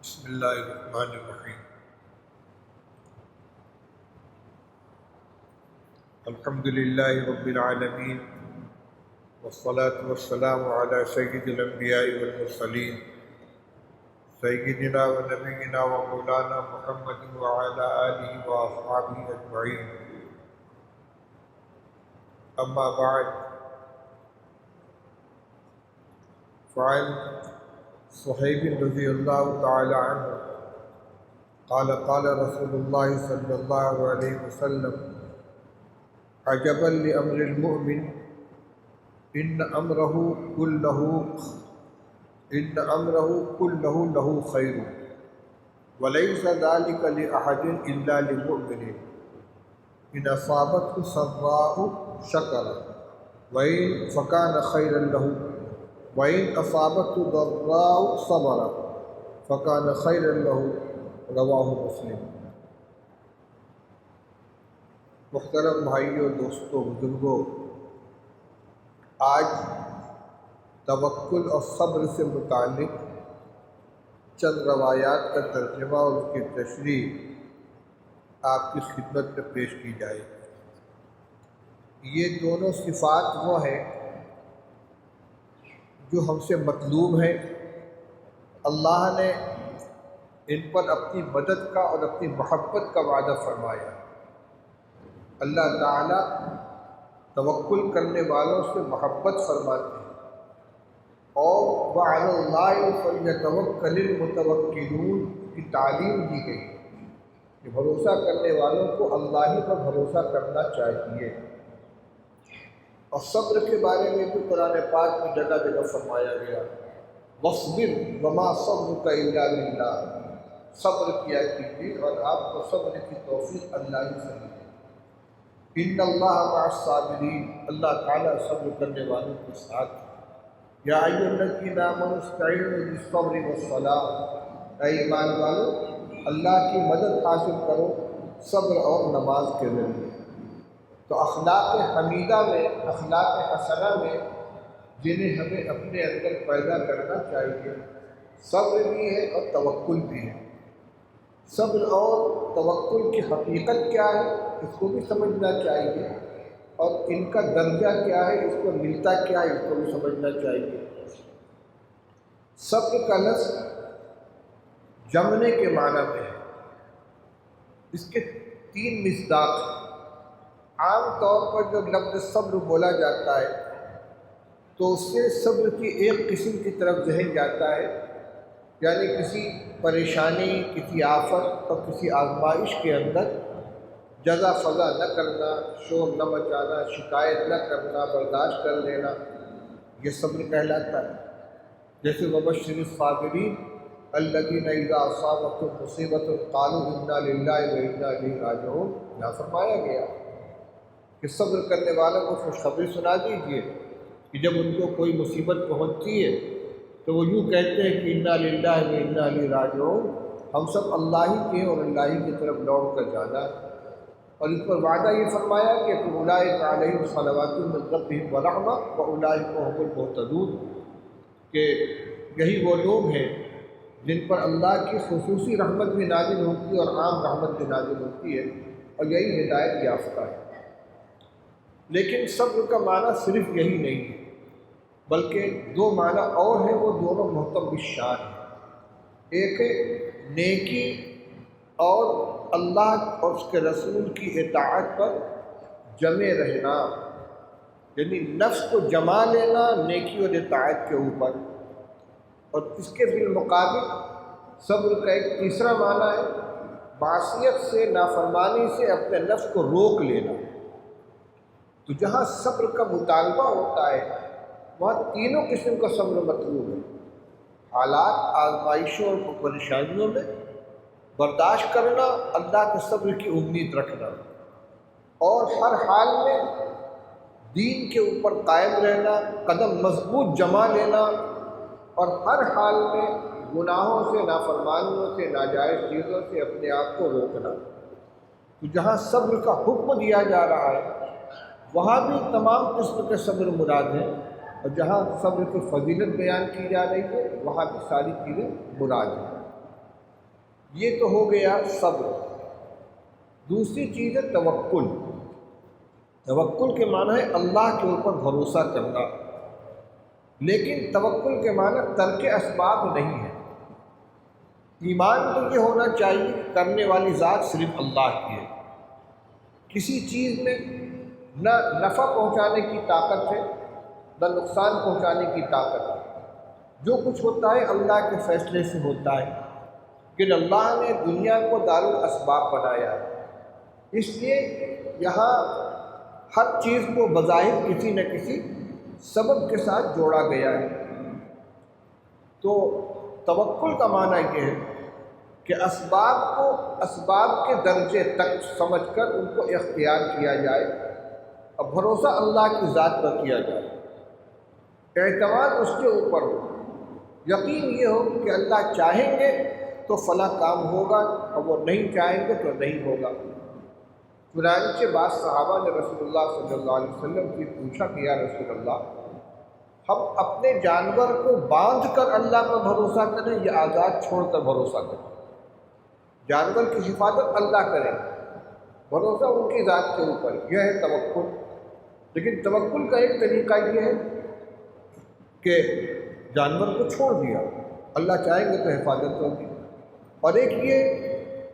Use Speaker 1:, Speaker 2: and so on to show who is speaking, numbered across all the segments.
Speaker 1: بسم اللہ الرحمن الرحیم۔ الحمد للہ رب العالمین، والصلاة والسلام علی سید الانبیاء والمرسلین، سیدنا و نبینا و مولانا محمد وعلی آلہ و اصحابہ اجمعین۔ اما بعد، فعن صہیب رضی اللہ تعالی عنہ قال قال رسول اللہ صلی اللہ علیہ وسلم: عجبا لامر المؤمن ان امرہ کلہ لہ خیر ولیس ذلک لأحد الا للمؤمن ان اصابته سراء شکر وإن فکان خیرا لہ وَإِنْ أَصَابَتْهُ ضَرَّاءُ صَبَرَ فَكَانَ خَيْرًا لَهُ رواہ مسلم۔ محترم بھائیوں، دوستوں، بزرگوں، آج توکل اور صبر سے متعلق چند روایات کا ترجمہ اور اس کی تشریح آپ کی خدمت میں پیش کی جائے۔ یہ دونوں صفات وہ ہیں جو ہم سے مطلوب ہے۔ اللہ نے ان پر اپنی مدد کا اور اپنی محبت کا وعدہ فرمایا۔ اللہ تعالیٰ توکل کرنے والوں سے محبت فرماتے ہیں، اور وَعَلَى اللَّهِ فَلْيَتَوَكَّلِ الْمُتَوَكِّلُونَ کی تعلیم دی گئی کہ بھروسہ کرنے والوں کو اللہ ہی پر بھروسہ کرنا چاہیے۔ اور صبر کے بارے میں بھی قرآن پاک میں جگہ جگہ فرمایا گیا: وَاصْبِرْ وَمَا صَبْرُكَ إِلَّا بِاللَّهِ، صبر کیا کیجیے اور آپ کو صبر کی توفیق اللہ ہی سے ملے۔ إِنَّ اللَّهَ مَعَ الصَّابِرِينَ، اللہ تعالیٰ صبر کرنے والوں کے ساتھ ہے۔ یا أَيُّهَا الَّذِينَ آمَنُوا اسْتَعِینُوا بِالصَّبْرِ وَالصَّلَاةِ، اے ایمان والو، اللہ کی مدد حاصل کرو صبر اور نماز کے ذریعے۔ تو اخلاق حمیدہ میں، اخلاق حسنہ میں، جنہیں ہمیں اپنے اندر پیدا کرنا چاہیے، صبر بھی ہے اور توکل بھی ہے۔ صبر اور توکل کی حقیقت کیا ہے اس کو بھی سمجھنا چاہیے، اور ان کا درجہ کیا ہے، اس کو ملتا کیا ہے، اس کو بھی سمجھنا چاہیے۔ صبر کا لفظ جمنے کے معنی میں ہے۔ اس کے تین مصداق ہیں۔ عام طور پر جب لفظ صبر بولا جاتا ہے تو اس سے صبر کی ایک قسم کی طرف ذہن جاتا ہے، یعنی کسی پریشانی، کسی آفت اور کسی آزمائش کے اندر جزا فضا نہ کرنا، شور نہ مچانا، شکایت نہ کرنا، برداشت کر لینا، یہ صبر کہلاتا ہے۔ جیسے وَبَشِّرِ الصَّابِرِينَ الَّذِينَ إِذَا أَصَابَتْهُمْ مُصِیبَةٌ قَالُوا إِنَّا لِلَّهِ وَإِنَّا إِلَیْهِ رَاجِعُونَ، یہاں فرمایا گیا کہ صبر کرنے والوں کو خوشخبری سنا دیجیے کہ جب ان کو کوئی مصیبت پہنچتی ہے تو وہ یوں کہتے ہیں کہ انا للہ و انا الیہ راجعون، ہم سب اللہ ہی کے اور اللہ ہی کی طرف لوٹ کر جانا ہے۔ اور اس پر وعدہ یہ فرمایا کہ اولئک علیہم صلوات من ربہم ورحمہ واولئک هم المہتدون، کہ یہی وہ لوگ ہیں جن پر اللہ کی خصوصی رحمت بھی نازل ہوتی ہے اور عام رحمت بھی نازل ہوتی ہے، اور یہی ہدایت یافتہ ہے۔ لیکن صبر کا معنی صرف یہی نہیں ہے، بلکہ دو معنی اور ہیں، وہ دونوں محتم شان ہیں۔ ایک ہے نیکی اور اللہ اور اس کے رسول کی اطاعت پر جمے رہنا، یعنی نفس کو جما لینا نیکی اور اطاعت کے اوپر۔ اور اس کے بالمقابل صبر کا ایک تیسرا معنی ہے معصیت سے، نافرمانی سے اپنے نفس کو روک لینا۔ تو جہاں صبر کا مطالبہ ہوتا ہے وہاں تینوں قسم کا صبر مطلوب ہے۔ حالات، آزمائشوں اور پریشانیوں میں برداشت کرنا، اللہ کے صبر کی امید رکھنا، اور ہر حال میں دین کے اوپر قائم رہنا، قدم مضبوط جما لینا، اور ہر حال میں گناہوں سے، نافرمانیوں سے، ناجائز چیزوں سے اپنے آپ کو روکنا۔ تو جہاں صبر کا حکم دیا جا رہا ہے وہاں بھی تمام قسم کے صبر مراد ہیں، اور جہاں صبر کی فضیلت بیان کی جا رہی ہے وہاں بھی ساری چیزیں مراد ہیں۔ یہ تو ہو گیا صبر۔ دوسری چیز ہے توکل۔ توکل کے معنی ہے اللہ کے اوپر بھروسہ کرنا، لیکن توکل کے معنی ترک اسباب نہیں ہے۔ ایمان تو یہ ہونا چاہیے کرنے والی ذات صرف اللہ کی ہے، کسی چیز میں نہ نفع پہنچانے کی طاقت ہے نہ نقصان پہنچانے کی طاقت ہے۔ جو کچھ ہوتا ہے اللہ کے فیصلے سے ہوتا ہے، کہ اللہ نے دنیا کو دار الاسباب بنایا ہے، اس لیے یہاں ہر چیز کو بظاہر کسی نہ کسی سبب کے ساتھ جوڑا گیا ہے۔ تو توکل کا معنی یہ ہے کہ اسباب کو اسباب کے درجے تک سمجھ کر ان کو اختیار کیا جائے اور بھروسہ اللہ کی ذات پر کیا جائے، اعتماد اس کے اوپر ہو، یقین یہ ہو کہ اللہ چاہیں گے تو فلاں کام ہوگا اور وہ نہیں چاہیں گے تو نہیں ہوگا۔ چنانچہ بعض صحابہ نے رسول اللہ صلی اللہ علیہ وسلم سے پوچھا کہ یا رسول اللہ، ہم اپنے جانور کو باندھ کر اللہ پر بھروسہ کریں یا آزاد چھوڑ کر بھروسہ کریں؟ جانور کی حفاظت اللہ کریں، بھروسہ ان کی ذات کے اوپر، یہ ہے توکل۔ لیکن توکل کا ایک طریقہ یہ ہے کہ جانور کو چھوڑ دیا، اللہ چاہیں گے تو حفاظت ہوگی، اور ایک یہ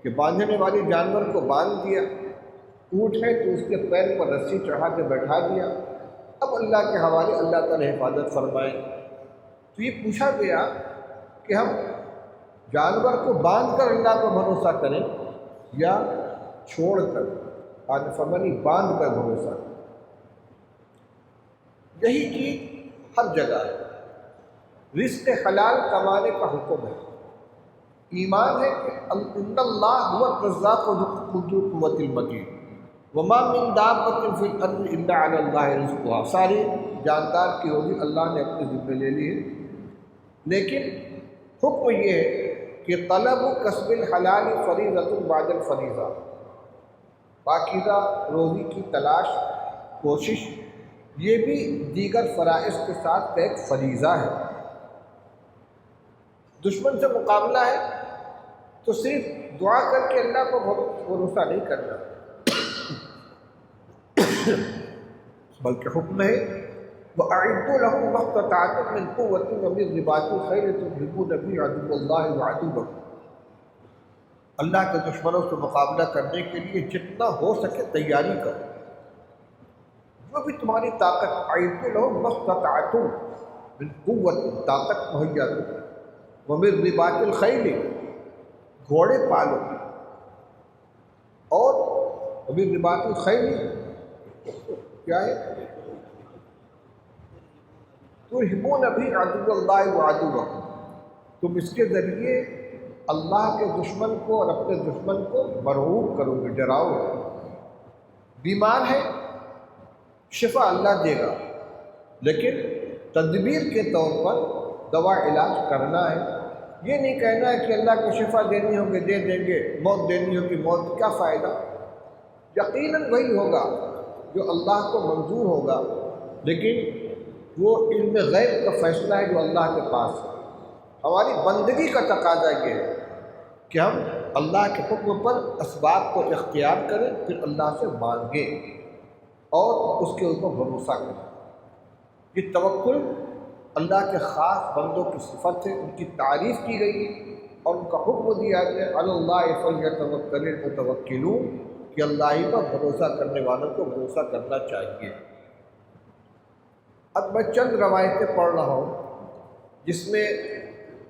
Speaker 1: کہ باندھنے والے جانور کو باندھ دیا، اونٹ ہے تو اس کے پیر پر رسی چڑھا کے بیٹھا دیا، اب اللہ کے حوالے، اللہ تعالی حفاظت فرمائیں۔ تو یہ پوچھا گیا کہ ہم جانور کو باندھ کر اللہ پر بھروسہ کریں یا چھوڑ کر، آج فرمانی باندھ کر بھروسہ کریں۔ یہی چیز ہر جگہ ہے، رزق حلال کمانے کا حکم ہے۔ ایمان ہے کہ ان اللہ هو الرزاق ذو القوة المتین وما من دابۃ فی الارض الا علی اللہ رزقها۔ ساری جاندار کی روزی اللہ نے اپنے ذمہ لے لی ہے، لیکن حکم یہ ہے کہ طلب و کسب الحلال فریضۃ بعد الفریضہ، پاکیزہ روزی کی تلاش، کوشش، یہ بھی دیگر فرائض کے ساتھ ایک فریضہ ہے۔ دشمن سے مقابلہ ہے تو صرف دعا کر کے اللہ کو بھروسہ نہیں کرنا، بلکہ حکم ہے وَأَعِدُّوا لَهُم مَّا اسْتَطَعْتُم مِّن قُوَّةٍ وَمِن رِّبَاطِ الْخَيْلِ تُرْهِبُونَ بِهِ عَدُوَّ اللَّهِ وَعَدُوَّكُمْ۔ اللہ کے دشمنوں سے مقابلہ کرنے کے لیے جتنا ہو سکے تیاری کرو، جو بھی تمہاری طاقت، أَعِدُّوا لَهُم مَّا اسْتَطَعْتُم مِّن قُوَّةٍ، طاقت مہیا کرو، وَمِن رِّبَاطِ الْخَيْلِ، گھوڑے پالو، اور وَمِن رِّبَاطِ الْخَيْلِ کیا ہے؟ تُرْهِبُونَ بِهِ عَدُوَّ اللَّهِ وَعَدُوَّكُمْ، تم اس کے ذریعے اللہ کے دشمن کو اور اپنے دشمن کو مرعوب کرو گے، ڈراؤ گے۔ بیمار ہے، شفا اللہ دے گا، لیکن تدبیر کے طور پر دوا علاج کرنا ہے، یہ نہیں کہنا ہے کہ اللہ کو شفا دینی ہوگی دے دیں گے، موت دینی ہوگی موت، کیا فائدہ؟ یقیناً وہی ہوگا جو اللہ کو منظور ہوگا، لیکن وہ علم غیب کا فیصلہ ہے جو اللہ کے پاس ہے۔ ہماری بندگی کا تقاضا یہ ہے کہ ہم اللہ کے حکم پر اسباب کو اختیار کریں، پھر اللہ سے مانگیں اور اس کے اوپر بھروسہ کریں۔ یہ توکل اللہ کے خاص بندوں کی صفت ہے، ان کی تعریف کی گئی ہے اور ان کا حکم دیا گیا علی اللہ فلیتوکل المتوکلون، کہ اللہ ہی پر بھروسہ کرنے والوں کو بھروسہ کرنا چاہیے۔ اب میں چند روایتیں پڑھ رہا ہوں جس میں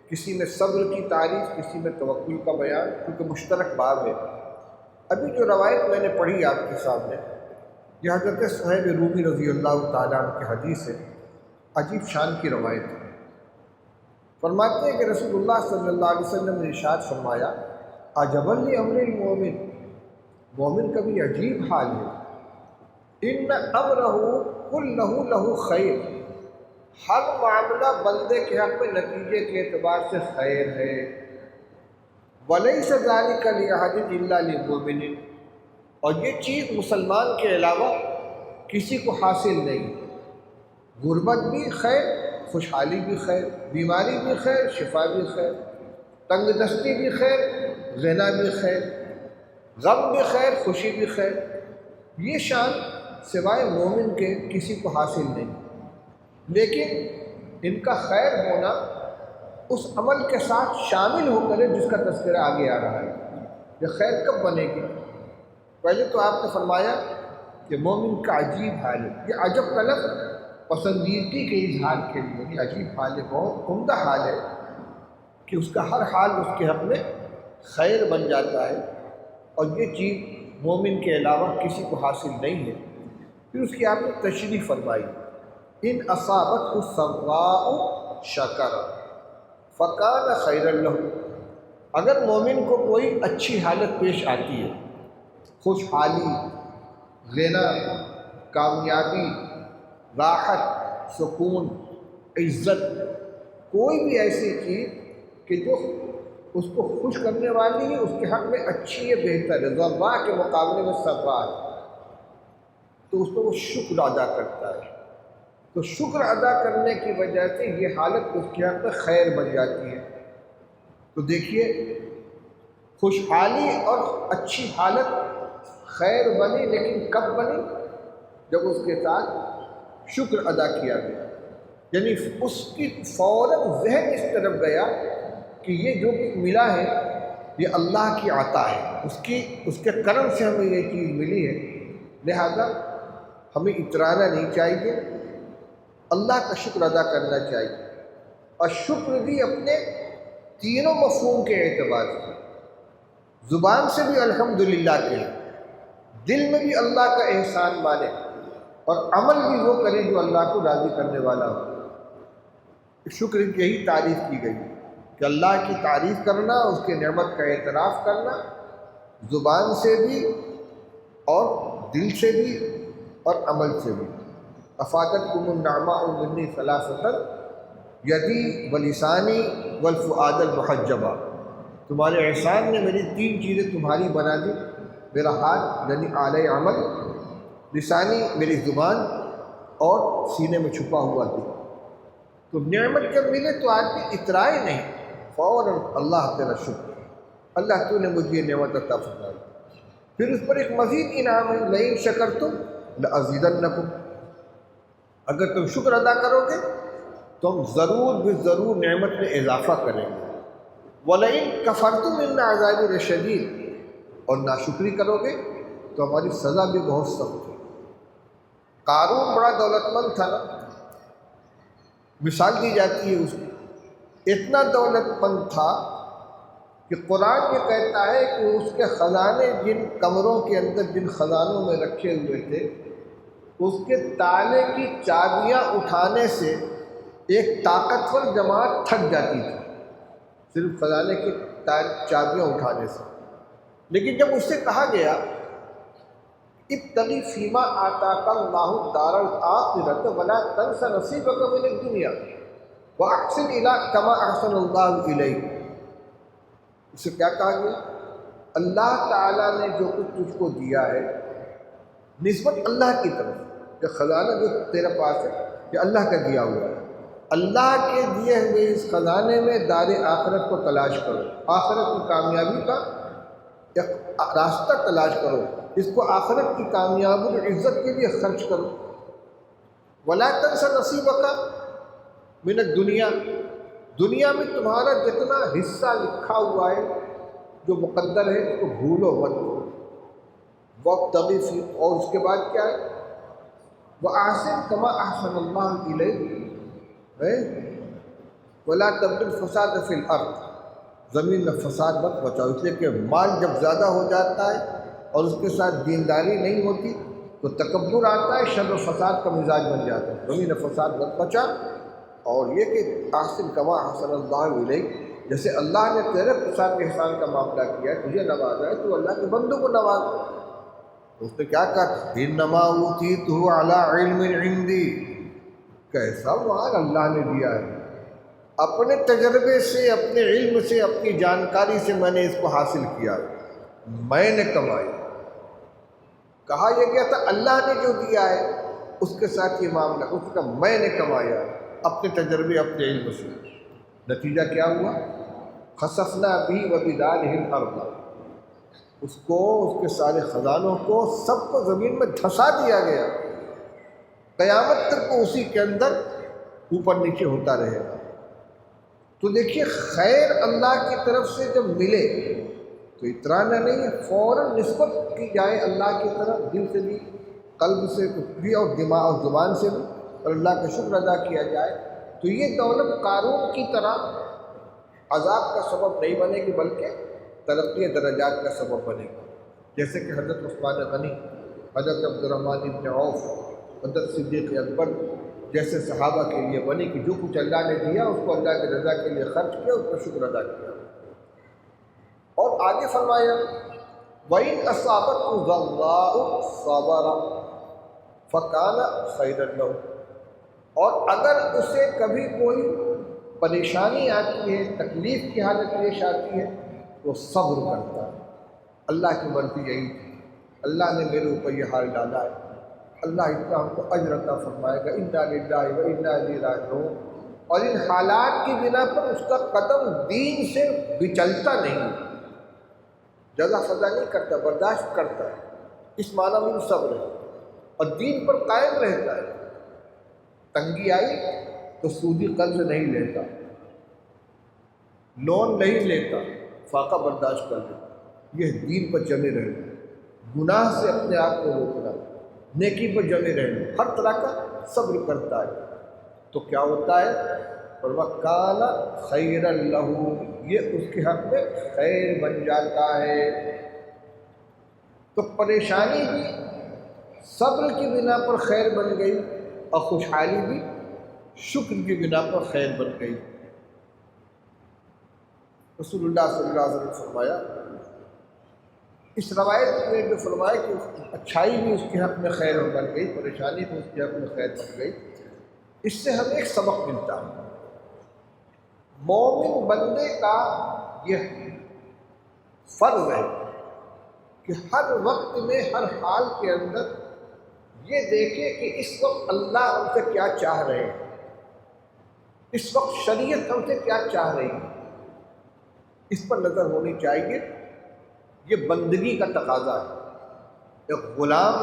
Speaker 1: کسی میں صبر کی تعریف، کسی میں توکل کا بیان، کیونکہ مشترک باب ہے۔ ابھی جو روایت میں نے پڑھی آپ کے سامنے، یہ حضرت صہیب رومی رضی اللہ تعالیٰ عنہ کی حدیث ہے، عجیب شان کی روایت ہے۔ فرماتے ہیں کہ رسول اللہ صلی اللہ علیہ وسلم نے ارشاد فرمایا عجبا لامر المومن، مومن کا بھی عجیب حال ہے، ان امرہ کلہ لہ خیر، ہر معاملہ بندے کے حق میں نتیجے کے اعتبار سے خیر ہے، ولیس ذلک لأحد الا للمؤمن، اور یہ چیز مسلمان کے علاوہ کسی کو حاصل نہیں، غربت بھی خیر، خوشحالی بھی خیر، بیماری بھی خیر، شفا بھی خیر، تنگ دستی بھی خیر، غنا بھی خیر، غم بھی خیر، خوشی بھی خیر۔ یہ شان سوائے مومن کے کسی کو حاصل نہیں، لیکن ان کا خیر ہونا اس عمل کے ساتھ شامل ہو کر جس کا تذکرہ آگے آ رہا ہے۔ یہ خیر کب بنے گی؟ پہلے تو آپ نے فرمایا کہ مومن کا عجیب حال ہے۔ یہ عجب کا لفظ پسندیدگی کے اظہار کے لیے، یہ عجیب حال ہے، بہت عمدہ حال ہے کہ اس کا ہر حال اس کے حق میں خیر بن جاتا ہے، اور یہ چیز مومن کے علاوہ کسی کو حاصل نہیں ہے۔ پھر اس کی آپ نے تشریح فرمائی، ان اصابت السراء شکر فکان خیرا لہ، اگر مومن کو کوئی اچھی حالت پیش آتی ہے، خوشحالی، غنا، کامیابی، راحت، سکون، عزت، کوئی بھی ایسی چیز کہ جو اس کو خوش کرنے والی ہے، اس کے حق میں اچھی ہے، بہتر ہے، ضراء کے مقابلے میں سراء ہے، تو اس کو وہ شکر ادا کرتا ہے۔ تو شکر ادا کرنے کی وجہ سے یہ حالت اس کے حق میں خیر بن جاتی ہے۔ تو دیکھیے، خوشحالی اور اچھی حالت خیر بنی، لیکن کب بنی؟ جب اس کے ساتھ شکر ادا کیا گیا، یعنی اس کی فوراً ذہن اس طرف گیا کہ یہ جو کچھ ملا ہے یہ اللہ کی عطا ہے، اس کے کرم سے ہمیں یہ چیز ملی ہے، لہذا ہمیں اترانا نہیں چاہیے، اللہ کا شکر ادا کرنا چاہیے۔ اور شکر بھی اپنے تینوں مفہوم کے اعتبار سے، زبان سے بھی الحمدللہ کہیں، دل میں بھی اللہ کا احسان مانے، اور عمل بھی وہ کرے جو اللہ کو راضی کرنے والا ہو۔ شکر کی یہی تعریف کی گئی کہ اللہ کی تعریف کرنا، اس کے نعمت کا اعتراف کرنا، زبان سے بھی اور دل سے بھی اور عمل سے بھی۔ افادتکم النعماء منی ثلاثۃ یدی ولسانی والفؤاد المحجبہ، تمہارے احسان نے میری تین چیزیں تمہاری بنا دی، میرا ہاتھ یعنی آلہ عمل، لسانی میری زبان، اور سینے میں چھپا ہوا دل۔ تو نعمت جب ملے تو آدمی اترائے نہیں، فوراً اللہ تیرا شکر، اللہ تو نے مجھے یہ نعمت عطا فرمائی۔ پھر اس پر ایک مزید انعام ہے، لئن شکرتم لأزیدنکم، اگر تم شکر ادا کرو گے تو ہم ضرور بالضرور نعمت میں اضافہ کریں گے۔ وَلَئِن كَفَرْتُمْ إِنَّ عَذَابِي لَشَدِيدٌ، اور ناشکری کرو گے تو ہماری سزا بھی بہت سخت ہے۔ قارون بڑا دولت مند تھا نا، مثال دی جاتی ہے اس کی، اتنا دولت مند تھا کہ قرآن یہ کہتا ہے کہ اس کے خزانے جن کمروں کے اندر جن خزانوں میں رکھے ہوئے تھے، اس کے تالے کی چابیاں اٹھانے سے ایک طاقتور جماعت تھک جاتی تھی، صرف خزانے کی چابیاں اٹھانے سے۔ لیکن جب اس سے کہا گیا ابتغی فیما آتاک اللہ الدار الآخرۃ ولا تنس نصیبک من الدنیا واحسن کما احسن اللہ الیک، اس سے کیا کہا گیا؟ اللہ تعالیٰ نے جو کچھ تجھ کو دیا ہے نسبت اللہ کی طرف، کہ خزانہ جو تیرے پاس ہے یہ اللہ کا دیا ہوا ہے، اللہ کے دیے ہوئے اس خزانے میں دار آخرت کو تلاش کرو، آخرت کی کامیابی کا ایک راستہ تلاش کرو، اس کو آخرت کی کامیابی اور عزت کے لیے خرچ کرو۔ وَلَا تَنْسَ نَصِيبَكَ مِنَ الدُّنْيَا، دنیا میں تمہارا جتنا حصہ لکھا ہوا ہے جو مقدر ہے اس کو بھولو مت۔ وَابْتَغِ فِي، اور اس کے بعد کیا ہے؟ وَأَحْسِنْ كَمَا أَحْسَنَ اللَّهُ إِلَيْكَ وَلَا تَبْغِ الْفَسَادَ فِي الْأَرْضِ، زمین میں فساد مت بچاؤ، اس لیے کہ مال جب زیادہ ہو جاتا ہے اور اس کے ساتھ دینداری نہیں ہوتی تو تکبر آتا ہے، شر و فساد کا مزاج بن جاتا ہے۔ زمین فساد مت بچا، اور یہ کہ احسن کما احسن اللہ الیک، جیسے اللہ نے تیرے ساتھ احسان کا معاملہ کیا ہے، تجھے نوازا ہے، تو اللہ کے بندوں کو نواز۔ اس نے کیا کہا؟ انما اوتیتہ علی علم عندی، کیسا مال اللہ نے دیا ہے، اپنے تجربے سے، اپنے علم سے، اپنی جانکاری سے میں نے اس کو حاصل کیا، میں نے کمائی۔ کہا یہ گیا تھا اللہ نے جو دیا ہے اس کے ساتھ یہ معاملہ، اس کا میں نے کمایا اپنے تجربے، اپنے علم سے۔ نتیجہ کیا ہوا؟ خسفنا بھی وبدارہ الارض، اس کو، اس کے سارے خزانوں کو، سب کو زمین میں دھسا دیا گیا، قیامت تک کو اسی کے اندر اوپر نیچے ہوتا رہے گا۔ تو دیکھیے خیر اللہ کی طرف سے جب ملے تو اترانا نہیں ہے، فوراً نسبت کی جائے اللہ کی طرف، دل سے بھی، قلب سے بھی، اور دماغ اور زبان سے بھی، اور اللہ کا شکر ادا کیا جائے، تو یہ دولت قارون کی طرح عذاب کا سبب نہیں بنے گی، بلکہ ترقی درجات کا سبب بنے گا۔ جیسے کہ حضرت عثمان غنی، حضرت عبد الرحمن بن عوف، حضرت صدیق اکبر جیسے صحابہ کے لیے بنی کہ جو کچھ اللہ نے دیا اس کو اللہ کی رضا کے لیے خرچ کیا، اس پر شکر ادا کیا۔ اور آگے فرمایا وَإِنْ أَصَابَتْهُ ضَرَّاءُ صَبَرَ فَكَانَ خَيْرًا لَهُ، اور اگر اسے کبھی کوئی پریشانی آتی ہے، تکلیف کی حالت پیش آتی ہے، تو صبر کرتا ہے۔ اللہ کی مرضی یہی تھی، اللہ نے میرے اوپر یہ حال ڈالا ہے، اللہ اس کا ہم کو اجر عطا فرمائے گا، انا للہ و انا الیہ راجعون۔ اور ان حالات کی بنا پر اس کا قدم دین سے بچلتا نہیں، جزا فضا نہیں کرتا، برداشت کرتا ہے، اس معنی میں صبر ہے، اور دین پر قائم رہتا ہے۔ تنگی آئی تو سودی قرض نہیں لیتا، لون نہیں لیتا، فاقہ برداشت کر لیتا، یہ دین پر جمے رہنا، گناہ سے اپنے آپ کو روکنا، نیکی پر جمے رہنا، ہر طرح کا صبر کرتا ہے، تو کیا ہوتا ہے؟ وَكَانَ خَيْرًا لَهُ، یہ اس کے حق میں خیر بن جاتا ہے۔ تو پریشانی بھی صبر کی بنا پر خیر بن گئی، اور خوشحالی بھی شکر کی بنا پر خیر بن گئی۔ رسول اللہ صلی اللہ علیہ وسلم نے فرمایا، اس روایت میں جو فرمایا کہ اچھائی بھی اس کے حق میں خیر بن گئی، پریشانی بھی اس کے حق میں خیر بن گئی، اس سے ہمیں ایک سبق ملتا ہے۔ مومن بندے کا یہ فرض ہے کہ ہر وقت میں، ہر حال کے اندر یہ دیکھے کہ اس وقت اللہ ہم سے کیا چاہ رہے ہیں، اس وقت شریعت ہم سے کیا چاہ رہی ہے، اس پر نظر ہونی چاہیے۔ یہ بندگی کا تقاضا ہے۔ ایک غلام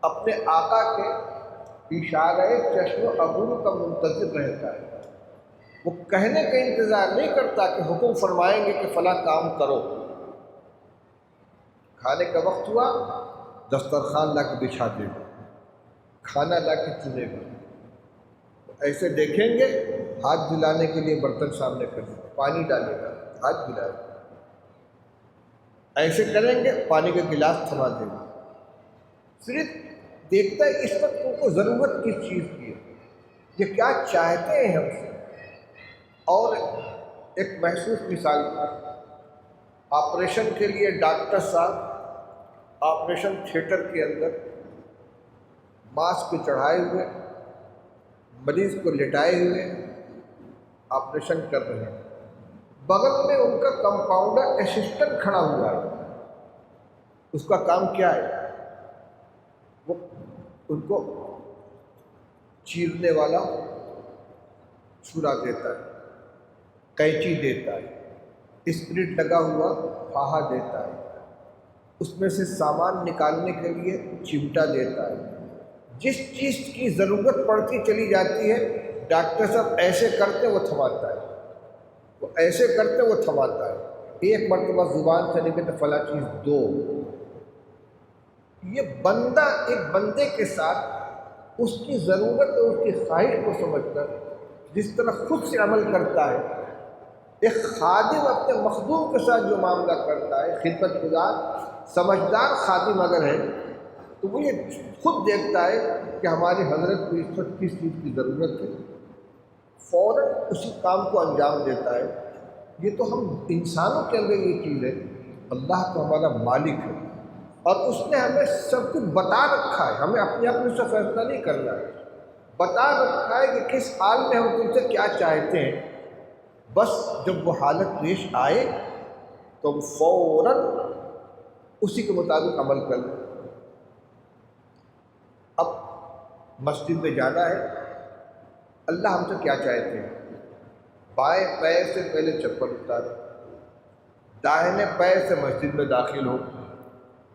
Speaker 1: اپنے آقا کے اشارہ چشم و عبور کا منتظر رہتا ہے، وہ کہنے کا انتظار نہیں کرتا کہ حکم فرمائیں گے کہ فلاں کام کرو۔ کھانے کا وقت ہوا، دسترخوان لا کے بچھا دے گا، کھانا لا کے چنے گا، ایسے دیکھیں گے، ہاتھ دھلانے کے لیے برتن سامنے کر دیں گے، پانی ڈالے گا، ہاتھ دھلائے گا، ایسے کریں گے، پانی کا گلاس تھما دے گا، صرف دیکھتا ہے اس وقت ان کو ضرورت کس چیز کی ہے، یہ کیا چاہتے ہیں ہم سے۔ اور ایک محسوس مثال، آپریشن کے لیے ڈاکٹر صاحب آپریشن تھیٹر کے اندر ماسک چڑھائے ہوئے، مریض کو لٹائے ہوئے آپریشن کر رہے ہیں، بغل میں ان کا کمپاؤنڈر اسسٹنٹ کھڑا ہوا ہے، اس کا کام کیا ہے؟ وہ ان کو چیرنے والا چھرا دیتا ہے، قینچی دیتا ہے، اسپرٹ لگا ہوا پھاہا دیتا ہے، اس میں سے سامان نکالنے کے لیے چمٹا دیتا ہے، جس چیز کی ضرورت پڑتی چلی جاتی ہے ڈاکٹر صاحب ایسے کرتے وہ تھماتا ہے، وہ ایسے کرتے وہ تھماتا ہے، ایک مرتبہ زبان سے نکلے تو فلاں چیز دو۔ یہ بندہ ایک بندے کے ساتھ اس کی ضرورت اور اس کی خواہش کو سمجھ کر جس طرح خود سے عمل کرتا ہے، ایک خادم اپنے مخدوم کے ساتھ جو معاملہ کرتا ہے، خدمت گزار سمجھدار خادم اگر ہے تو وہ یہ خود دیکھتا ہے کہ ہماری حضرت کو اس وقت کس چیز کی ضرورت ہے، فوراً اسی کام کو انجام دیتا ہے۔ یہ تو ہم انسانوں کے اندر یہ چیز ہے، اللہ تو ہمارا مالک ہے اور اس نے ہمیں سب کچھ بتا رکھا ہے، ہمیں اپنے آپ سے فیصلہ نہیں کرنا ہے، بتا رکھا ہے کہ کس حال میں ہم تم سے کیا چاہتے ہیں، بس جب وہ حالت پیش آئے تو ہم فوراً اسی کے مطابق عمل کر لیں۔ اب مسجد میں جانا ہے، اللہ ہم سے کیا چاہتے ہیں، بائیں پیر سے پہلے چپل اتارے، داہنے پیر سے مسجد میں داخل ہو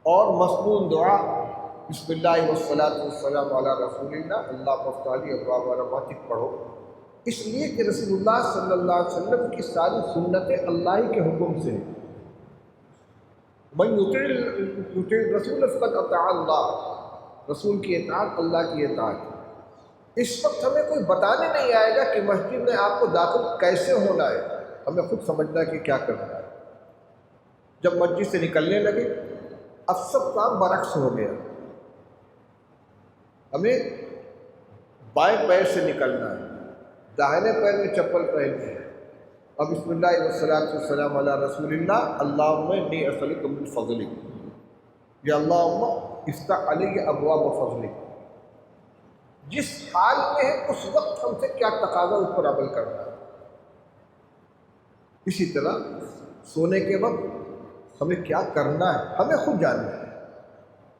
Speaker 1: اور مصنون دعا بسم اللہ والصلاۃ والسلام علی رسول اللہ اللہ مفتاح ابواب رحمتک پڑھو، اس لیے کہ رسول اللہ صلی اللہ علیہ وسلم کی ساری سنتیں اللہ ہی کے حکم سے ہیں۔ من یطع الرسول فقد اطاع اللہ، رسول کی اطاعت اللہ کی اطاعت ہے۔ اس وقت ہمیں کوئی بتانے نہیں آئے گا کہ مسجد میں آپ کو داخل کیسے ہونا ہے، ہمیں خود سمجھنا ہے کہ کیا کرنا ہے۔ جب مسجد سے نکلنے لگے اب سب کام برعکس ہو گیا، ہمیں بائیں پیر سے نکلنا ہے، داہنے پیر میں چپل پہننی ہے، اب بسم اللہ والصلاۃ والسلام علی رسول اللہ اللہم انی اسألک من فضلک، یا اللہم افتح علی ابواب فضلک۔ جس حال میں ہے اس وقت ہم سے کیا تقاضا اس پر عمل کرنا ہے۔ اسی طرح سونے کے وقت ہمیں کیا کرنا ہے ہمیں خود جاننا ہے۔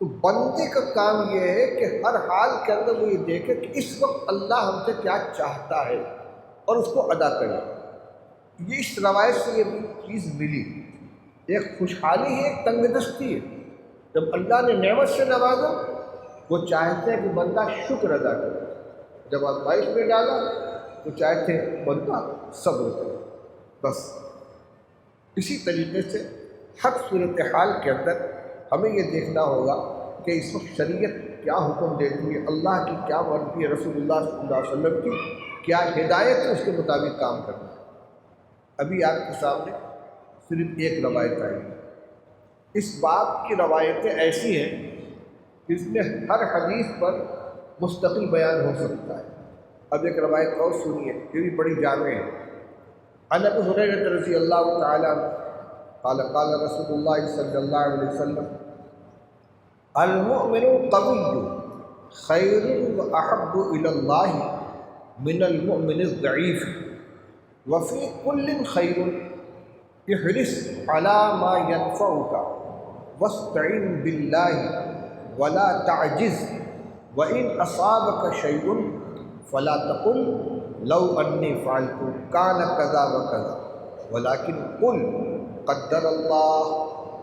Speaker 1: تو بندے کا کام یہ ہے کہ ہر حال کے اندر وہ یہ دیکھے کہ اس وقت اللہ ہم سے کیا چاہتا ہے اور اس کو ادا کرے۔ یہ اس روایت سے یہ چیز ملی، ایک خوشحالی ہے، ایک تنگ دستی ہے۔ جب اللہ نے نعمت سے نوازا وہ چاہتے ہیں کہ بندہ شکر ادا کرے، جب آزمائش میں ڈالا تو چاہتے ہیں بندہ صبر کرے۔ بس اسی طریقے سے ہر صورتحال کے اندر ہمیں یہ دیکھنا ہوگا کہ اس وقت شریعت کیا حکم دیتی ہے، اللہ کی کیا مرضی ہے، رسول اللہ صلی اللہ علیہ وسلم کی کیا ہدایت ہے، اس کے مطابق کام کرنا ہے۔ ابھی آپ کے سامنے صرف ایک روایت آئی ہے، اس بات کی روایتیں ایسی ہیں کہ اس میں ہر حدیث پر مستقل بیان ہو سکتا ہے۔ اب ایک روایت اور سنیے، یہ بھی بڑی جامع ہے۔ عن ابی ہریرہ رضی اللہ تعالی عنہ قال قال رسول اللہ صلی اللہ علیہ وسلم المؤمن القوی خیر واحب الی اللہ من المؤمن الضعیف وفی کل خیر احرص علی ما ینفعک واستعن باللہ ولا تعجز وإن أصابك شيء فلا تقل لو أني فعلت كان كذا وكذا ولكن قل قدر الله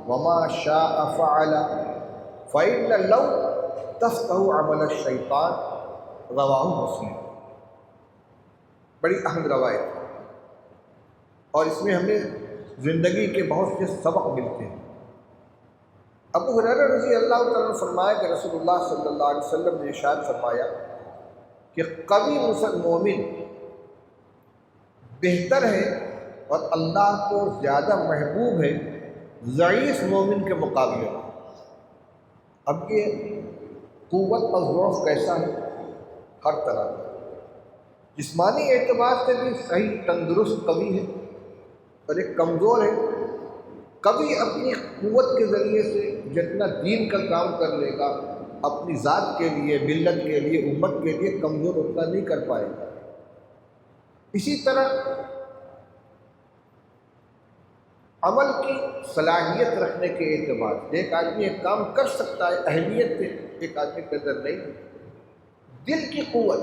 Speaker 1: وما شاء فعل فإن لو تفتح عمل الشيطان رواه مسلم۔ بڑی اہم روایت اور اس میں ہمیں زندگی کے بہت سے سبق ملتے ہیں۔ ابو ہریرہ رضی اللہ تعالیٰ نے فرمایا کہ رسول اللہ صلی اللہ علیہ وسلم نے ارشاد فرمایا کہ قوی مومن بہتر ہے اور اللہ کو زیادہ محبوب ہے ضعیف مومن کے مقابلے میں۔ اب یہ قوت اور ضعف کیسا ہے؟ ہر طرح کا، جسمانی اعتبار سے بھی صحیح تندرست قوی ہے اور ایک کمزور ہے۔ کبھی اپنی قوت کے ذریعے سے جتنا دین کا کام کر لے گا اپنی ذات کے لیے، ملت کے لیے، امت کے لیے کمزور اتنا نہیں کر پائے گا۔ اسی طرح عمل کی صلاحیت رکھنے کے اعتبار سے ایک آدمی ایک کام کر سکتا ہے اہلیت سے، ایک آدمی کے اندر نہیں۔ دل کی قوت،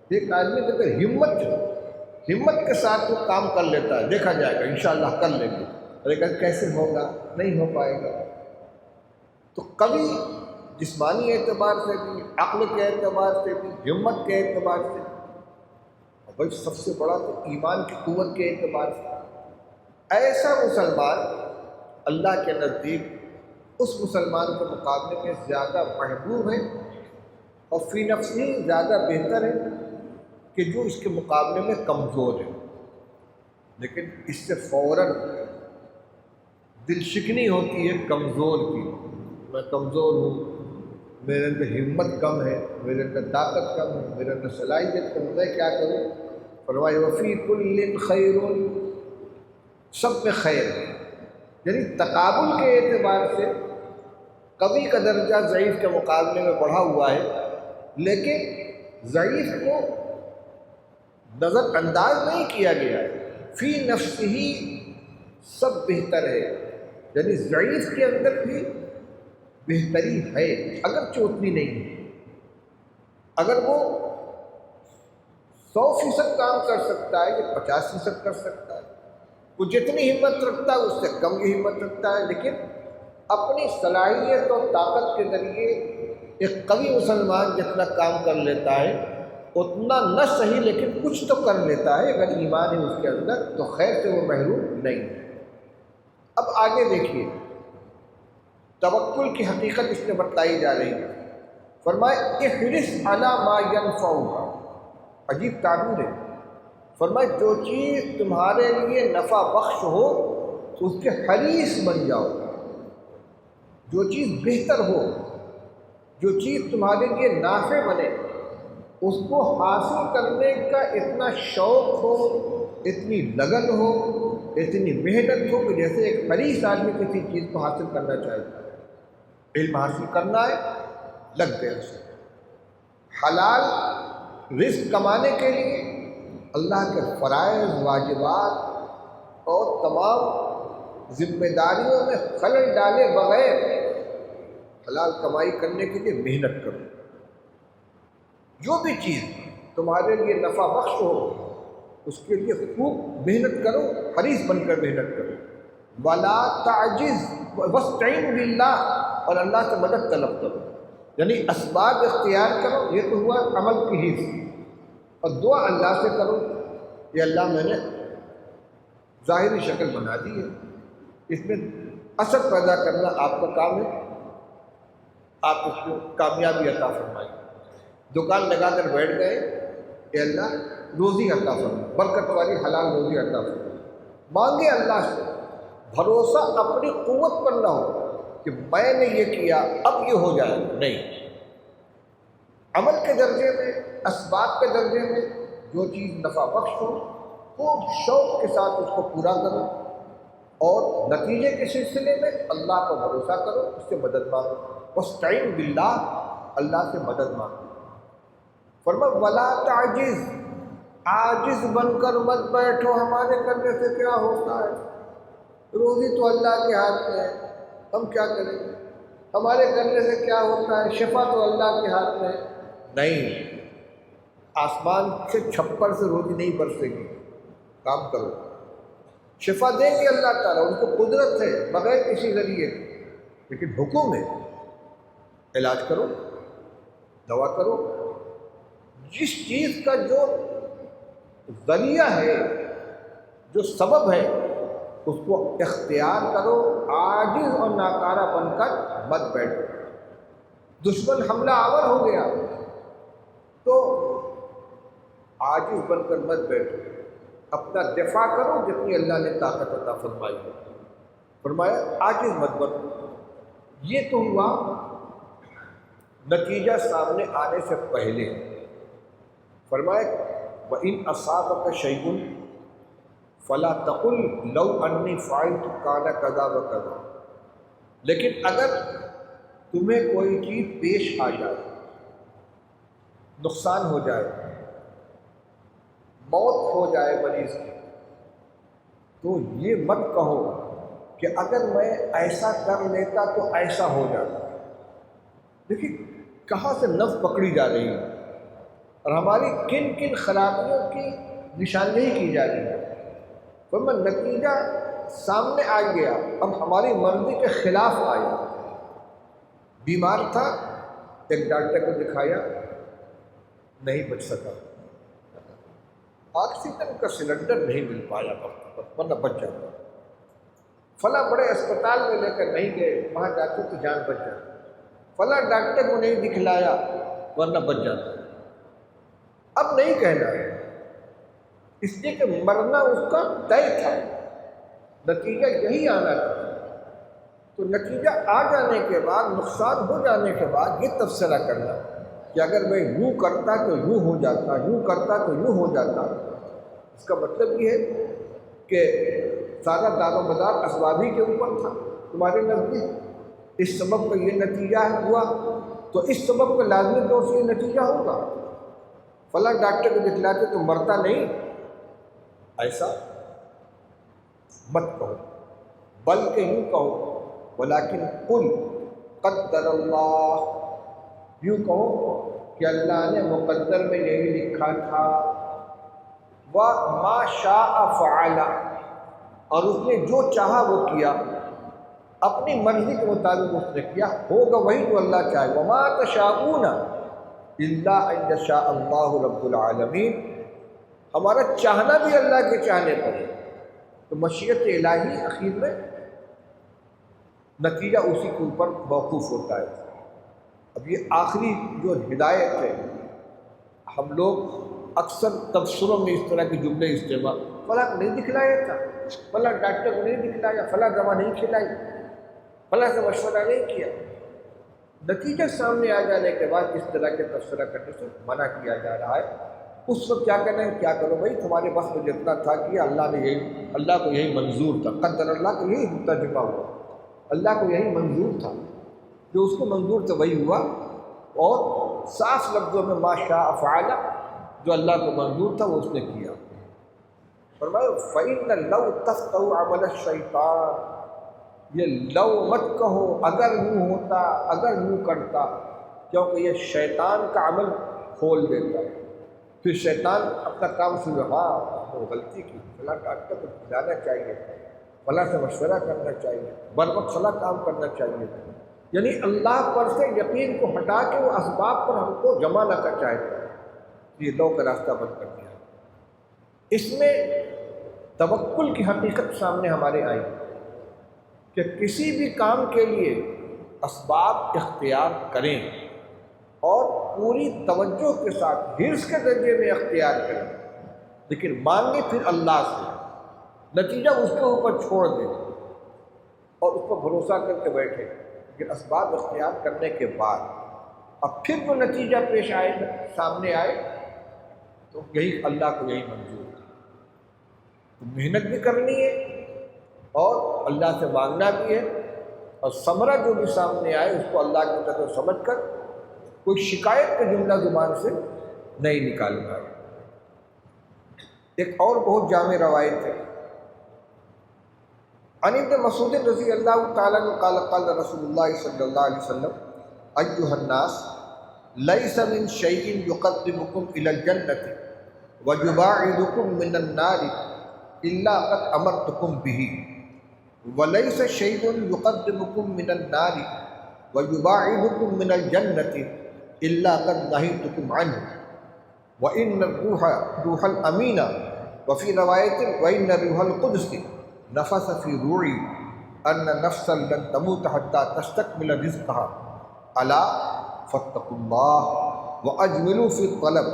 Speaker 1: ایک آدمی کے اندر ہمت کے ساتھ وہ کام کر لیتا ہے، دیکھا جائے گا انشاءاللہ کر لیں گے، لیکن کیسے ہوگا؟ نہیں ہو پائے گا۔ تو کبھی جسمانی اعتبار سے بھی، عقل کے اعتبار سے بھی، ہمت کے اعتبار سے، اور بھائی سب سے بڑا تو ایمان کی قوت کے اعتبار سے، ایسا مسلمان اللہ کے نزدیک اس مسلمان کے مقابلے میں زیادہ محبوب ہے اور فی نفسی زیادہ بہتر ہے کہ جو اس کے مقابلے میں کمزور ہے۔ لیکن اس سے فوراً دل شکنی ہوتی ہے کمزور کی، میں کمزور ہوں، میرے اندر ہمت کم ہے، میرے اندر طاقت کم ہے، میرے اندر صلاحیت کم ہے، میں کیا کروں؟ فرمایا وفی کل خیر، سب میں خیر ہے۔ یعنی تقابل کے اعتبار سے کبھی کا درجہ ضعیف کے مقابلے میں بڑھا ہوا ہے، لیکن ضعیف کو نظر انداز نہیں کیا گیا ہے، فی نفس ہی سب بہتر ہے۔ یعنی ضعیف کے اندر بھی بہتری ہے، اگرچہ اتنی نہیں ہے۔ اگر وہ 100% کام کر سکتا ہے یا 50% کر سکتا ہے، وہ جتنی ہمت رکھتا ہے اس سے کم کی ہمت رکھتا ہے، لیکن اپنی صلاحیت اور طاقت کے ذریعے ایک قوی مسلمان جتنا کام کر لیتا ہے اتنا نہ صحیح لیکن کچھ تو کر لیتا ہے، اگر ایمان ہے اس کے اندر تو خیر سے وہ محروم نہیں ہے۔ اب آگے دیکھیے توکل کی حقیقت اس میں بتائی جا رہی ہے۔ فرمائے احرص علی ما ینفعک، عجیب تعبیر ہے۔ فرمائے جو چیز تمہارے لیے نفع بخش ہو اس کے حریص بن جاؤ، جو چیز بہتر ہو، جو چیز تمہارے لیے نافع بنے اس کو حاصل کرنے کا اتنا شوق ہو، اتنی لگن ہو، اتنی محنت ہو کہ جیسے ایک حریص آدمی کسی چیز کو حاصل کرنا چاہتا ہے۔ علم حاصل کرنا ہے، لگ گئے اسے۔ حلال رزق کمانے کے لیے اللہ کے فرائض، واجبات اور تمام ذمہ داریوں میں خلل ڈالے بغیر حلال کمائی کرنے کے لیے محنت کرو۔ جو بھی چیز تمہارے لیے نفع بخش ہو اس کے لیے خوب محنت کرو، حریص بن کر محنت کرو۔ وَلَا تَعْجِزْ وَاسْتَعِنْ بِاللَّهِ، اور اللہ سے مدد طلب کرو، یعنی اسباب اختیار کرو، یہ تو ہوا عمل کی حص، اور دعا اللہ سے کرو کہ اللہ میں نے ظاہری شکل بنا دی ہے، اس میں اثر پیدا کرنا آپ کا کام ہے، آپ اس کو کامیابی عطا فرمائیں۔ دکان لگا کر بیٹھ گئے کہ اللہ روزی عطا فرما، برکت والی حلال روزی عطا فرما، مانگے اللہ سے، بھروسہ اپنی قوت پر نہ ہو کہ میں نے یہ کیا اب یہ ہو جائے، نہیں، عمل کے درجے میں، اسباب کے درجے میں جو چیز نفع بخش ہو خوب شوق کے ساتھ اس کو پورا کرو، اور نتیجے کے سلسلے میں اللہ پر بھروسہ کرو، اس سے مدد مانگو۔ واستعین باللہ، اللہ سے مدد مانگو۔ فرمایا ولا تعجز، عاجز بن کر مت بیٹھو، ہمارے کرنے سے کیا ہوتا ہے، روزی تو اللہ کے ہاتھ میں ہے، ہم کیا کریں گے، ہمارے کرنے سے کیا ہوتا ہے، شفا تو اللہ کے ہاتھ میں ہے۔ نہیں، آسمان سے چھپر سے روزی نہیں برسے گی، کام کرو، شفا دیں گے اللہ تعالیٰ، ان کو قدرت ہے بغیر کسی ذریعے، لیکن حکم ہے علاج کرو، دوا کرو، جس چیز کا جو ذریعہ ہے، جو سبب ہے اس کو اختیار کرو، عاجز اور ناکارہ بن کر مت بیٹھو۔ دشمن حملہ آور ہو گیا تو عاجز بن کر مت بیٹھو، اپنا دفاع کرو جتنی اللہ نے طاقت عطا فرمائی ہے۔ فرمایا عاجز مت بنو۔ یہ تو ہوا نتیجہ سامنے آنے سے پہلے۔ فرمایا وَإِنْ أَصَابَكَ شَيْءٌ فَلَا تَقُلْ لَوْ أَنِّي فَعَلْتُ كَانَ كَذَا وَكَذَا، لیکن اگر تمہیں کوئی چیز پیش آ جائے، نقصان ہو جائے، موت ہو جائے مریض کی، تو یہ مت کہو کہ اگر میں ایسا کر لیتا تو ایسا ہو جاتا۔ دیکھیے کہاں سے نفس پکڑی جا رہی ہے اور ہماری کن کن خرابیوں کی نشاندہی کی جا رہی ہے۔ فرمایا نتیجہ سامنے آ گیا، اب ہماری مرضی کے خلاف آیا۔ بیمار تھا، ایک ڈاکٹر کو دکھایا، نہیں بچ سکا، آکسیجن کا سلنڈر نہیں مل پایا وقت پر، ورنہ بچ جاتا۔ فلاں بڑے اسپتال میں لے کر نہیں گئے، وہاں جاتے تو جان بچ جاتی، فلاں ڈاکٹر کو نہیں دکھلایا ورنہ بچ جاتا۔ اب نہیں کہنا ہے، اس لیے کہ مرنا اس کا طے تھا، نتیجہ یہی آنا تھا۔ تو نتیجہ آ جانے کے بعد، نقصان ہو جانے کے بعد یہ تبصرہ کرنا کہ اگر میں یوں کرتا تو یوں ہو جاتا، یوں کرتا تو یوں ہو جاتا۔ اس کا مطلب یہ ہے کہ سارا دار و مدار اسبابی کے اوپر تھا تمہارے نزدیک، اس سبب کا یہ نتیجہ ہوا تو اس سبب کا لازمی طور سے یہ نتیجہ ہوگا۔ فلاں ڈاکٹر کو دکھلاتے تو مرتا نہیں، ایسا مت کہو، بلکہ یوں کہو ولیکن قل قدر اللہ، یوں کہو کہ اللہ نے مقدر میں یہی لکھا تھا، وَمَا شَاءَ فَعَلَ، اور اس نے جو چاہا وہ کیا، اپنی مرضی کے مطابق اس نے کیا، ہوگا وہی جو اللہ چاہے۔ وَمَا تَشَاءُونَ إِلَّا أَن يَشَاءَ اللَّهُ رَبُّ الْعَالَمِينَ، ہمارا چاہنا بھی اللہ کے چاہنے پر ہے، تو مشیت الہی اخیر میں نتیجہ اسی کے اوپر موقوف ہوتا ہے۔ اب یہ آخری جو ہدایت ہے، ہم لوگ اکثر تبصروں میں اس طرح کے جملے استعمال، فلاں کو نہیں دکھلایا تھا، فلاں ڈاکٹر کو نہیں دکھلایا، فلاں دوا نہیں کھلائی، فلاں سے مشورہ نہیں کیا، نتیجہ سامنے آ جانے کے بعد اس طرح کے تبصرہ کرنے سے منع کیا جا رہا ہے۔ اس وقت کیا کہنا ہے، کیا کرو بھائی، تمہارے بس میں جتنا تھا کیا، اللہ کو یہی منظور تھا، قدر اللہ کو یہی ترجمہ ہوا، اللہ کو یہی منظور تھا، جو اس کو منظور تھا وہی ہوا، اور صاف لفظوں میں ما شاء فعل، جو اللہ کو منظور تھا وہ اس نے کیا۔ فرمایا فَإِنَّ لَوْ تَفْقَهُ عَمَلَ الشَّيْطَانِ، یہ لو مت کہو، اگر یوں ہوتا، اگر یوں کرتا، کیونکہ یہ شیطان کا عمل کھول دیتا ہے۔ پھر شیطان اپنا کام شروع، ہاں وہ غلطی کی، فلاں ڈاکٹر کو جانا چاہیے، فلاں سے مشورہ کرنا چاہیے، بر وقت فلاں کام کرنا چاہیے، یعنی اللہ پر سے یقین کو ہٹا کے وہ اسباب پر ہم کو جمع نہ کر چاہتا ہے، یہ لو کا راستہ بند کر دیا۔ اس میں توکل کی حقیقت سامنے ہمارے آئی کہ کسی بھی کام کے لیے اسباب اختیار کریں اور پوری توجہ کے ساتھ حرص کے درجے میں اختیار کریں، لیکن مانگے پھر اللہ سے، نتیجہ اس کے اوپر چھوڑ دیں اور اس پر بھروسہ کر کے بیٹھے، لیکن اسباب اختیار کرنے کے بعد اب پھر جو نتیجہ پیش آئے سامنے آئے تو یہی اللہ کو یہی منظور ہے، تو محنت بھی کرنی ہے اور اللہ سے مانگنا بھی ہے، اور ثمرہ جو بھی سامنے آئے اس کو اللہ کی طرف سمجھ کر کوئی شکایت کا جملہ زبان سے نہیں نکالنا ہے۔ ایک اور بہت جامع روایت ہے، عن ابن مسعود رضی اللہ تعالیٰ عنہ قال قال رسول اللہ صلی اللہ علیہ وسلم ایھا الناس لیس من شیء یقربکم الی الجنۃ ویباعدکم من النار الا قد امرتکم بہ، ولیس شیء یقربکم من النار ویباعدکم من الجنۃ الا قد نہیتکم عنہ، وان الروح الامین، وفی روایت وان الروح القدس نفث فی روعی ان نفسا لن تموت حتی تستکمل رزقها، الا فاتقوا اللہ واجملوا فی الطلب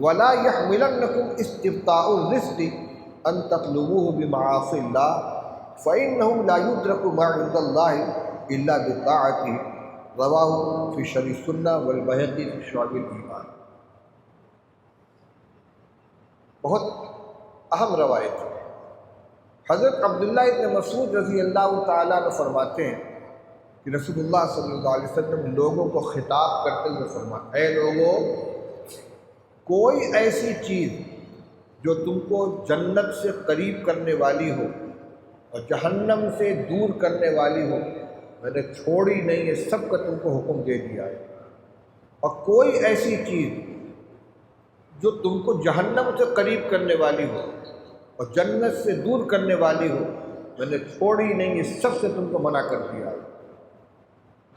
Speaker 1: ولا يحملنکم استبطاء الرزق ان تطلبوه بمعاصی اللہ فإنه لا يدرك ما عند الله الا بطاعته، رواہ فی شرح السنہ والبیہقی فی شعب الایمان۔ بہت اہم روایت ہے۔ حضرت عبداللہ ابن مسعود رضی اللہ تعالیٰ عنہ فرماتے ہیں کہ رسول اللہ صلی اللہ علیہ وسلم لوگوں کو خطاب کرتے ہوئے فرماتے ہیں، اے لوگوں، کوئی ایسی چیز جو تم کو جنت سے قریب کرنے والی ہو اور جہنم سے دور کرنے والی ہو، میں نے چھوڑی نہیں ہے، سب کا تم کو حکم دے دیا ہے، اور کوئی ایسی چیز جو تم کو جہنم سے قریب کرنے والی ہو اور جنت سے دور کرنے والی ہو، میں نے چھوڑی نہیں ہے، سب سے تم کو منع کر دیا ہے۔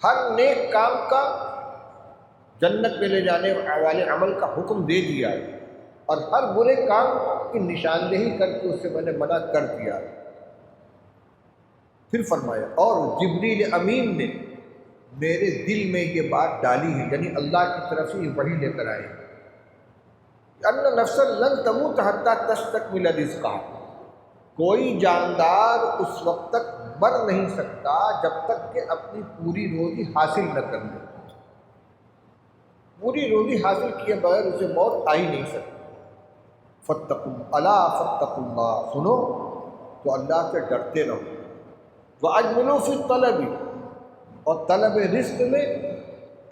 Speaker 1: ہر نیک کام کا جنت میں لے جانے والے عمل کا حکم دے دیا ہے، اور ہر برے کام کی نشاندہی کر کے اس سے میں نے منع کر دیا ہے۔ پھر فرمایا اور جبریل امین نے میرے دل میں یہ بات ڈالی ہے، یعنی اللہ کی طرف سے یہ وحی لے کر آئے، ان نفسا لن تموت حتی تستکمل رزقها، کوئی جاندار اس وقت تک مر نہیں سکتا جب تک کہ اپنی پوری روزی حاصل نہ کر لے، پوری روزی حاصل کیے بغیر اسے موت آ ہی نہیں سکتی۔ فاتقوا الا فاتقوا اللہ، سنو تو اللہ سے ڈرتے رہو، واجملوا فی الطلب، اور طلب رزق میں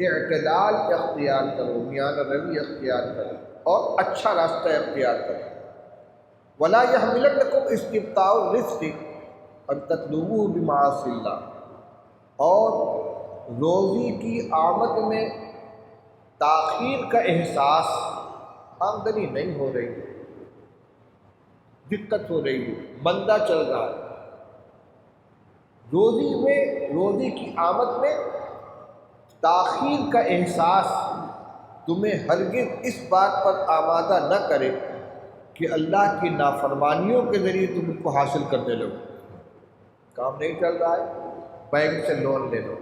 Speaker 1: اعتدال اختیار کرو، میانہ روی اختیار کرو اور اچھا راستہ اختیار کرو۔ ولا يحملنکم استبطاء الرزق ان تطلبوه بمعاصی اللہ، اور روزی کی آمد میں تاخیر کا احساس، آمدنی نہیں ہو رہی دقت ہو رہی ہے، مندہ چل رہا ہے، روزی کی آمد میں تاخیر کا احساس تمہیں ہرگز اس بات پر آمادہ نہ کرے کہ اللہ کی نافرمانیوں کے ذریعے تم ان کو حاصل کرنے لگو۔ کام نہیں چل رہا ہے، بینک سے لون لے لو،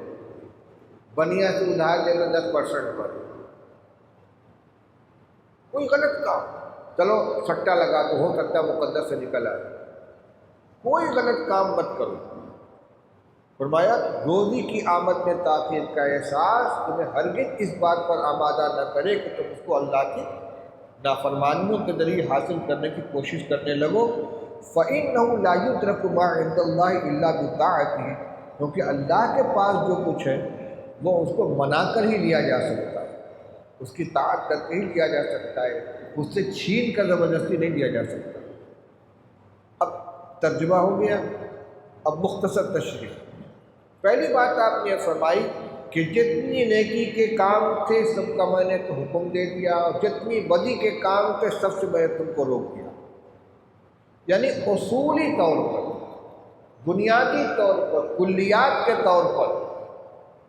Speaker 1: بنیا سے ادھار لے لو 10% پر، کوئی غلط کام، چلو سٹا لگا تو ہو سکتا ہے مقدر سے نکل آئے، کوئی غلط کام مت کرو۔ فرمایا روزی کی آمد میں تاخیر کا احساس تمہیں ہرگز اس بات پر آمادہ نہ کرے کہ تم اس کو اللہ کی نافرمانیوں کے ذریعے حاصل کرنے کی کوشش کرنے لگو۔ فَإِنَّهُ لَا يُتْرَكُ مَا عِندَ اللَّهِ إِلَّا بِطَاعَتِهِ، کیونکہ اللہ کے پاس جو کچھ ہے وہ اس کو منا کر ہی لیا جا سکتا ہے، اس کی طاعت کر کے ہی لیا جا سکتا ہے، اس سے چھین کر زبردستی نہیں لیا جا سکتا۔ اب ترجمہ ہو گیا، اب مختصر تشریح۔ پہلی بات آپ نے فرمائی کہ جتنی نیکی کے کام تھے سب کا میں نے تو حکم دے دیا، اور جتنی بدی کے کام تھے سب سے میں نے تم کو روک دیا۔ یعنی اصولی طور پر، بنیادی طور پر، کلیات کے طور پر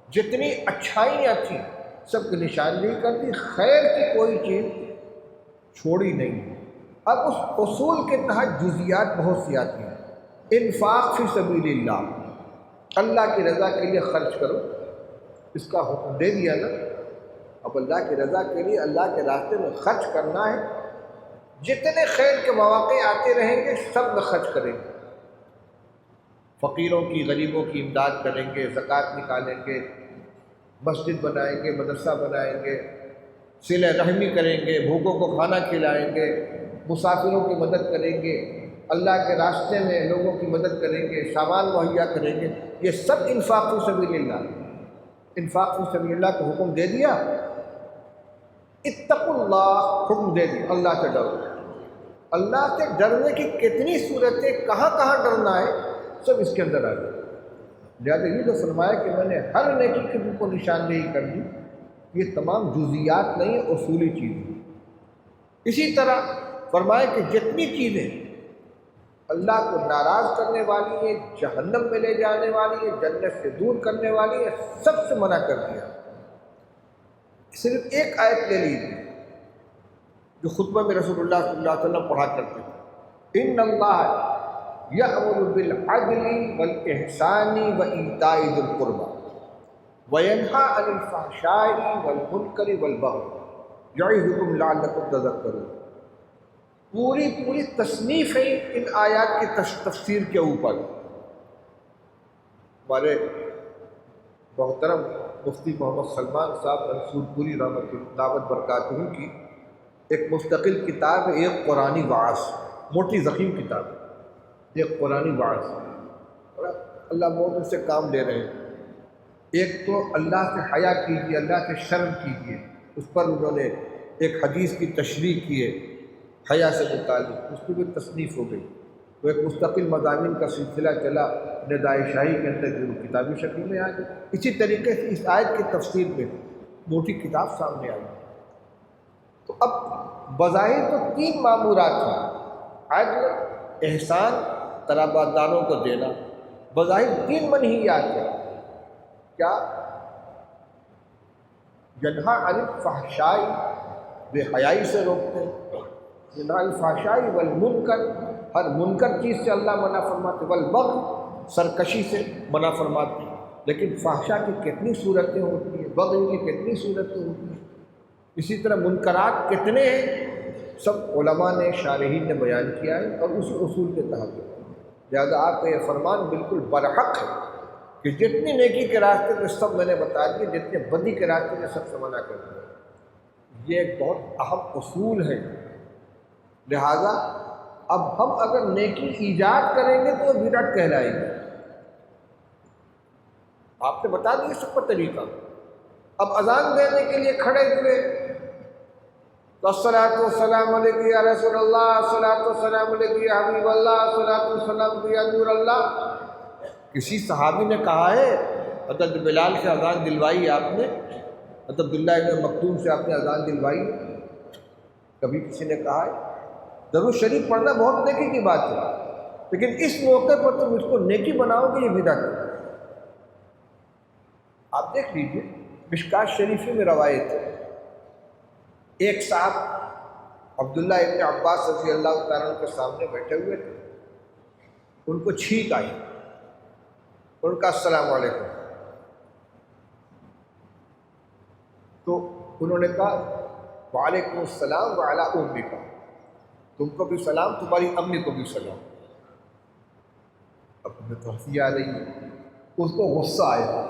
Speaker 1: جتنی اچھائیاں تھیں سب کی نشاندہی کر دی، خیر کی کوئی چیز چھوڑی نہیں۔ اب اس اصول کے تحت جزیات بہت سی آتی ہیں۔ انفاق فی سبیل اللہ، اللہ کی رضا کے لیے خرچ کرو، اس کا حکم دے دیا نا۔ اب اللہ کی رضا کے لیے اللہ کے راستے میں خرچ کرنا ہے، جتنے خیر کے مواقع آتے رہیں گے سب میں خرچ کریں گے، فقیروں کی، غریبوں کی امداد کریں گے، زکوٰۃ نکالیں گے، مسجد بنائیں گے، مدرسہ بنائیں گے، صلہ رحمی کریں گے، بھوکوں کو کھانا کھلائیں گے، مسافروں کی مدد کریں گے، اللہ کے راستے میں لوگوں کی مدد کریں گے، سامان مہیا کریں گے، یہ سب انفاق فی سبیل اللہ۔ انفاق فی سبیل اللہ کو حکم دے دیا، اتقوا اللہ حکم دے دیا، اللہ سے ڈرو۔ اللہ سے ڈرنے کی کتنی صورتیں، کہاں کہاں ڈرنا ہے، سب اس کے اندر آ گئی۔ لہٰذا یہ جو فرمایا کہ میں نے ہر نیکی کی تم کو نشاندہی کر دی، یہ تمام جزیات نہیں، اصولی چیزیں۔ اسی طرح فرمایا کہ جتنی چیزیں اللہ کو ناراض کرنے والی ہیں، جہنم میں لے جانے والی ہیں، جنت سے دور کرنے والی ہیں، سب سے منع کر دیا۔ صرف ایک آیت لے لیجیے جو خطبہ میں رسول اللہ صلی اللہ علیہ وسلم پڑھا کرتے تھے، ان اللہ یأمر بالعدل والاحسان وایتاء ذی القربى وینہی عن الفحشاء والمنکر والبغی یعظکم لعلکم تذکرون۔ پوری تصنیف ہے ان آیات کی تفسیر کے اوپر۔ ہمارے محترم مفتی محمد سلمان صاحب منصور پوری رحمۃ اللہ برکاتہ کی ایک مستقل کتاب ہے، ایک قرآنی وعظ، موٹی ضخیم کتاب ہے، ایک قرآنی وعظ، اور اللہ بہت ان سے کام لے رہے ہیں۔ ایک تو اللہ سے حیا کیجیے، اللہ سے شرم کیجیے، اس پر انہوں نے ایک حدیث کی تشریح کی ہے حیا سے متعلق، اس کی بھی تصنیف ہو گئی۔ تو ایک مستقل مضامین کا سلسلہ چلا، ندائے شاہی کے اندر جو کتابی شکل میں آ گئی۔ اسی طریقے سے اس آیت کی تفسیر میں موٹی کتاب سامنے آئی۔ تو اب بظاہر تو 3 مامورات ہیں، عدل، احسان، قرابت داروں کو دینا، بظاہر 3 منہیات ہیں۔ کیا؟ ینہی عن الفحشاء، بے حیائی سے روکتے ہیں، ینہی عن الفحشاء والمنکر، ہر منکر چیز سے اللہ منع فرماتے، والبغی، سرکشی سے منع فرماتے۔ لیکن فحشاء کی کتنی صورتیں ہوتی ہیں، بغی کی کتنی صورتیں ہوتی ہیں، اسی طرح منکرات کتنے ہیں، سب علماء نے، شارحین نے بیان کیا ہے، اور اسی اصول کے تحت۔ لہذا آپ کا یہ فرمان بالکل برحق ہے کہ جتنی نیکی کے راستے میں سب میں نے بتا دیے، جتنے بدی کے راستے میں سب سے منع کر دیا۔ یہ ایک بہت اہم اصول ہے۔ لہذا اب ہم اگر نیکی ایجاد کریں گے تو بدعت کہلائے گی۔ آپ نے بتا دیا سب کا طریقہ۔ اب اذان دینے کے لیے کھڑے ہوئے، الصلاۃ والسلام علیک یا رسول اللہ، الصلاۃ والسلام علیک یا حبیب اللہ، الصلاۃ والسلام یا نور اللہ۔ کسی صحابی نے کہا ہے حضرت بلال سے اذان دلوائی آپ نے، حضرت عبداللہ ابن مکتوم سے آپ نے اذان دلوائی، کبھی کسی نے کہا ہے؟ درود شریف پڑھنا بہت نیکی کی بات ہے، لیکن اس موقع پر تم اس کو نیکی بناؤ گے، یہ بدعت ہے۔ آپ دیکھ لیجئے مشکات شریفی میں روایت ہے، ایک صاحب عبداللہ ابن عباس رضی اللہ تعالیٰ عنہ کے سامنے بیٹھے ہوئے تھے، ان کو چھینک آئی، ان کا السلام علیکم، تو انہوں نے کہا وعلیکم السلام وعلی امک، تم کو بھی سلام، تمہاری امی کو بھی سلام۔ اب تمہیں تو ہنسی آ رہی ہے، اس کو غصہ آیا،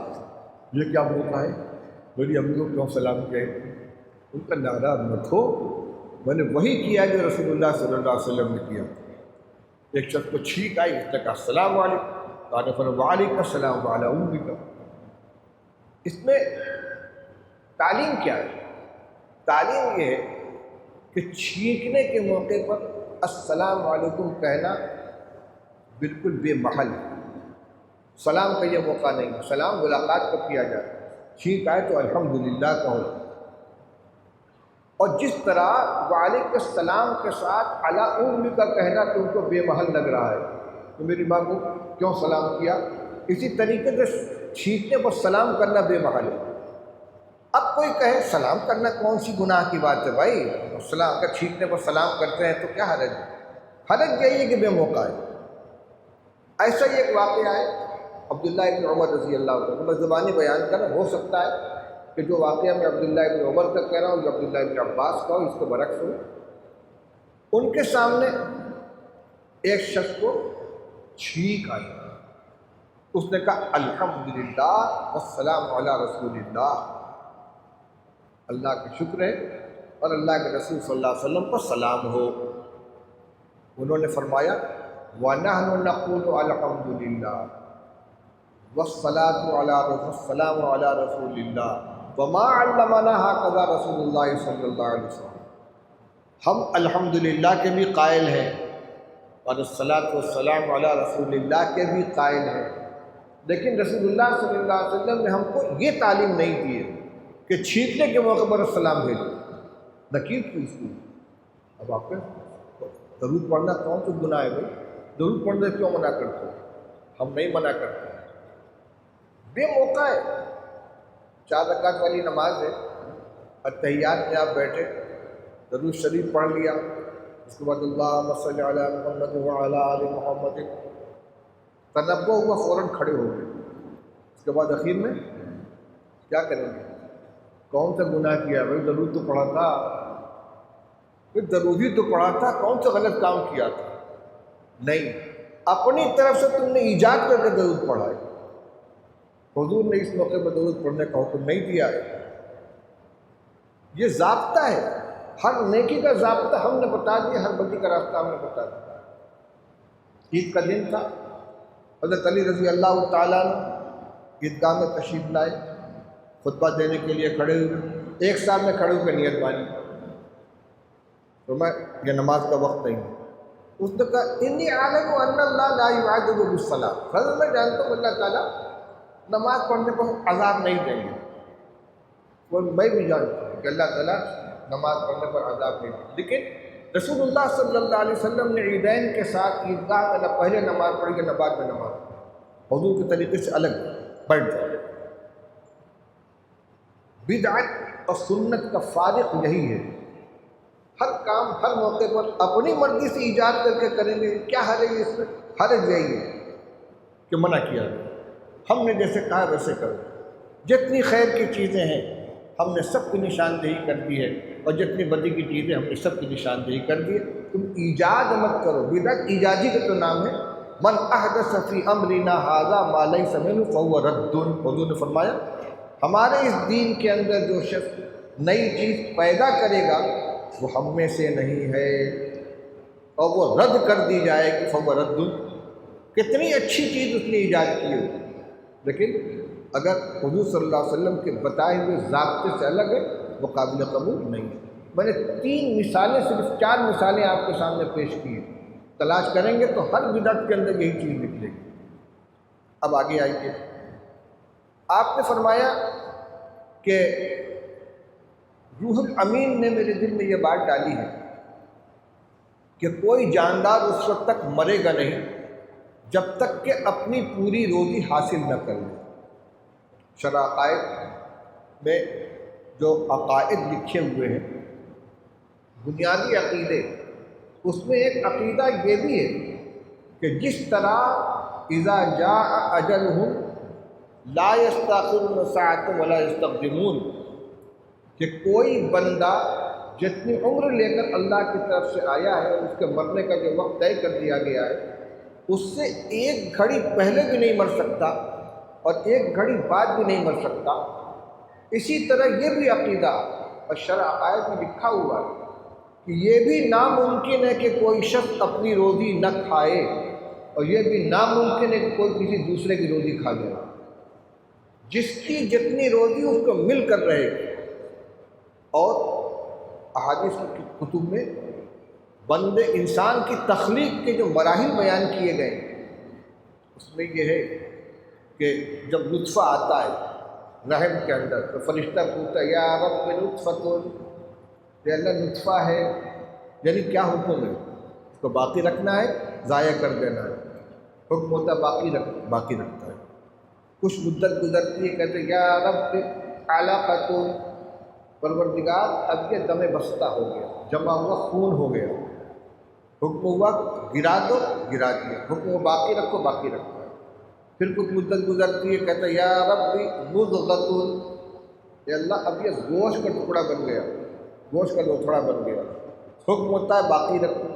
Speaker 1: یہ کیا بولتا ہے، میری امی کو کیوں سلام کہے؟ ان کا ناراض مت ہو، میں نے وہی کیا جو رسول اللہ صلی اللہ علیہ وسلم نے کیا۔ ایک شخص کو چھینک آئی، اس نے کہا السلام علیکم، کہا کہ وعلیکم السلام وعلی امک۔ اس میں تعلیم کیا ہے؟ تعلیم یہ ہے کہ چھینکنے کے موقع پر السلام علیکم کہنا بالکل بے محل ہے، سلام کا یہ موقع نہیں ہے، سلام ملاقات پر کیا جاتا ہے، چھینک آئے تو الحمدللہ کہو۔ اور جس طرح وعلیکم السلام کے ساتھ علی امک کا کہنا تم کو بے محل لگ رہا ہے تو میری ماں کو کیوں سلام کیا، اسی طریقے سے چھینکنے پر سلام کرنا بے محل ہے۔ اب کوئی کہے سلام کرنا کون سی گناہ کی بات ہے بھائی، سلام اگر چھینکنے پر سلام کرتے ہیں تو کیا حرج ہے؟ حرج یہی ہے کہ بے موقع ہے۔ ایسا ہی ایک واقعہ ہے عبداللہ ابن عمر رضی اللہ عنہ، میں زبانی بیان کرنا، ہو سکتا ہے کہ جو واقعہ میں عبداللہ ابن عمر کا کہہ رہا ہوں جو عبداللہ ابن عباس کا ہو، اس کو برعکس ہو۔ ان کے سامنے ایک شخص کو چھینک آئی، اس نے کہا الحمدللہ والسلام علی رسول اللہ، اللہ کا شکر ہے اور اللہ کے رسول صلی اللہ علیہ وسلم پر سلام ہو۔ انہوں نے فرمایا وَنَحْنُ نَقُولُ الْحَمْدُ لِلَّهِ وَالصَّلَاةُ وَالسَّلَامُ عَلَىٰ رَسُولِ اللَّهِ وَمَا عَلَّمَنَا هَكَذَا رَسُولُ اللَّهِ صلی اللہ علیہ وسلم۔ ہم الحمدللہ کے بھی قائل ہیں اور الصلاۃ والسلام علی رسول اللہ کے بھی قائل ہیں، لیکن رسول اللہ صلی اللہ علیہ وسلم نے ہم کو یہ تعلیم نہیں دی ہے کہ چھینکنے کے موقع پر السلام بھیجو، نکیر کی اس کی۔ اب آپ کو درود پڑھنا کون سا گناہ ہے بھائی، درود پڑھنے کیوں منع کرتے ہو؟ ہم نہیں منع کرتے، بے موقع ہے۔ 4 رکعت والی نماز ہے، اتحیات میں آپ بیٹھے درود شریف پڑھ لیا، اس کے بعد اللہم صلی علی محمد وعلی آل محمد، تنبہ ہوا فوراً کھڑے ہو گئے، اس کے بعد اخیر میں کیا کریں گے؟ کون سا گناہ کیا بھائی، درود تو پڑھا تھا، پھر درود ہی تو پڑھا تھا، کون سا غلط کام کیا تھا؟ نہیں، اپنی طرف سے تم نے ایجاد کر کے درود پڑھا ہے، حضور نے اس موقع پر درود پڑھنے کا حکم نہیں دیا ہے۔ یہ ضابطہ ہے، ہر نیکی کا ضابطہ ہم نے بتا دیا، ہر بدی کا راستہ ہم نے بتا دیا۔ عید کا دن تھا، حضرت علی رضی اللہ تعالیٰ عنہ عیدگاہ میں تشریف لائے، خطبہ دینے کے لیے کھڑے ہوئے، ایک صاحب نے کھڑے ہو کے نیت مانی، تو میں یہ نماز کا وقت نہیں ہے، اس نے کہا انی اعلم ان اللہ لا یعذب بالصلاۃ، حضرت میں جانتا ہوں اللہ تعالیٰ نماز پڑھنے پر عذاب نہیں دیں گے، اور میں بھی جانتا ہوں کہ اللہ تعالیٰ نماز پڑھنے پر عذاب نہیں دیں گے، لیکن رسول اللہ صلی اللہ علیہ وسلم نے عیدین کے ساتھ عیدگاہ میں نہ پہلے نماز پڑھی نہ بعد میں نماز پڑھی، حضور کے طریقے سے الگ بیٹھ جائے۔ بدعت اور سنت کا فارق یہی ہے، ہر کام ہر موقع پر اپنی مرضی سے ایجاد کر کے کریں گے، کیا حرج ہے اس میں؟ حرج یہی ہے کہ منع کیا گیا، ہم نے جیسے کہا ویسے کرو، جتنی خیر کی چیزیں ہیں ہم نے سب کی نشاندہی کر دی ہے، اور جتنی بدی کی چیزیں ہم نے سب کی نشاندہی کر دی ہے، تم ایجاد مت کرو، بدعت ایجادی کا تو نام ہے، من احدث فی امرنا ھذا ما لیس منہ فہو رد، حضور نے فرمایا ہمارے اس دین کے اندر جو شخص نئی چیز پیدا کرے گا وہ ہم میں سے نہیں ہے، اور وہ رد کر دی جائے گی، فہو رد۔ کتنی اچھی چیز اس نے ایجاد کی ہو، لیکن اگر حضور صلی اللہ علیہ وسلم کے بتائے ہوئے ضابطے سے الگ ہے وہ قابل قبول نہیں ہے۔ میں نے 3 مثالیں، صرف 4 مثالیں آپ کے سامنے پیش کی ہیں، تلاش کریں گے تو ہر بدعت کے اندر یہی چیز نکلے گی۔ اب آگے آئیے، آپ نے فرمایا کہ روح الامین نے میرے دل میں یہ بات ڈالی ہے کہ کوئی جاندار اس وقت تک مرے گا نہیں جب تک کہ اپنی پوری روزی حاصل نہ کر لے۔ شرح عقائد میں جو عقائد لکھے ہوئے ہیں، بنیادی عقیدے، اس میں ایک عقیدہ یہ بھی ہے کہ جس طرح اذا جاء اجلہم لا یستأخرون ساعۃ ولا یستقدمون، کہ کوئی بندہ جتنی عمر لے کر اللہ کی طرف سے آیا ہے، اس کے مرنے کا جو وقت طے کر دیا گیا ہے، اس سے ایک گھڑی پہلے بھی نہیں مر سکتا اور ایک گھڑی بعد بھی نہیں مر سکتا۔ اسی طرح یہ بھی عقیدہ اور شرع عقائد میں لکھا ہوا ہے کہ یہ بھی ناممکن ہے کہ کوئی شخص اپنی روزی نہ کھائے، اور یہ بھی ناممکن ہے کہ کوئی کسی دوسرے کی روزی کھا جائے۔ جس کی جتنی روزی اس کو مل کر رہے گی۔ اور احادیث کی کتب میں بند انسان کی تخلیق کے جو مراحل بیان کیے گئے ہیں، اس میں یہ ہے کہ جب نطفہ آتا ہے رحم کے اندر تو فرشتہ پوچھتا ہے یا رب نطفۃ، کہ اللہ نطفہ ہے یعنی کیا حکم ہے؟ اس کو باقی رکھنا ہے، ضائع کر دینا ہے؟ حکم ہوتا ہے باقی رکھتا ہے۔ کچھ مدت گزرتی ہے، کہتے ہیں یا رب علقۃ، پروردگار اب یہ دم بستہ ہو گیا، جمع ہوا خون ہو گیا، حکم ہوا گرا دو، گرا دیا، حکم ہوا باقی رکھو، باقی رکھو۔ پھر کچھ مدت گزرتی ہے، کہتا ہے یا رب مضغۃ، یا اللہ اب یہ گوشت کا ٹکڑا بن گیا، گوشت کا لوتھڑا بن گیا، حکم ہوتا ہے باقی رکھو۔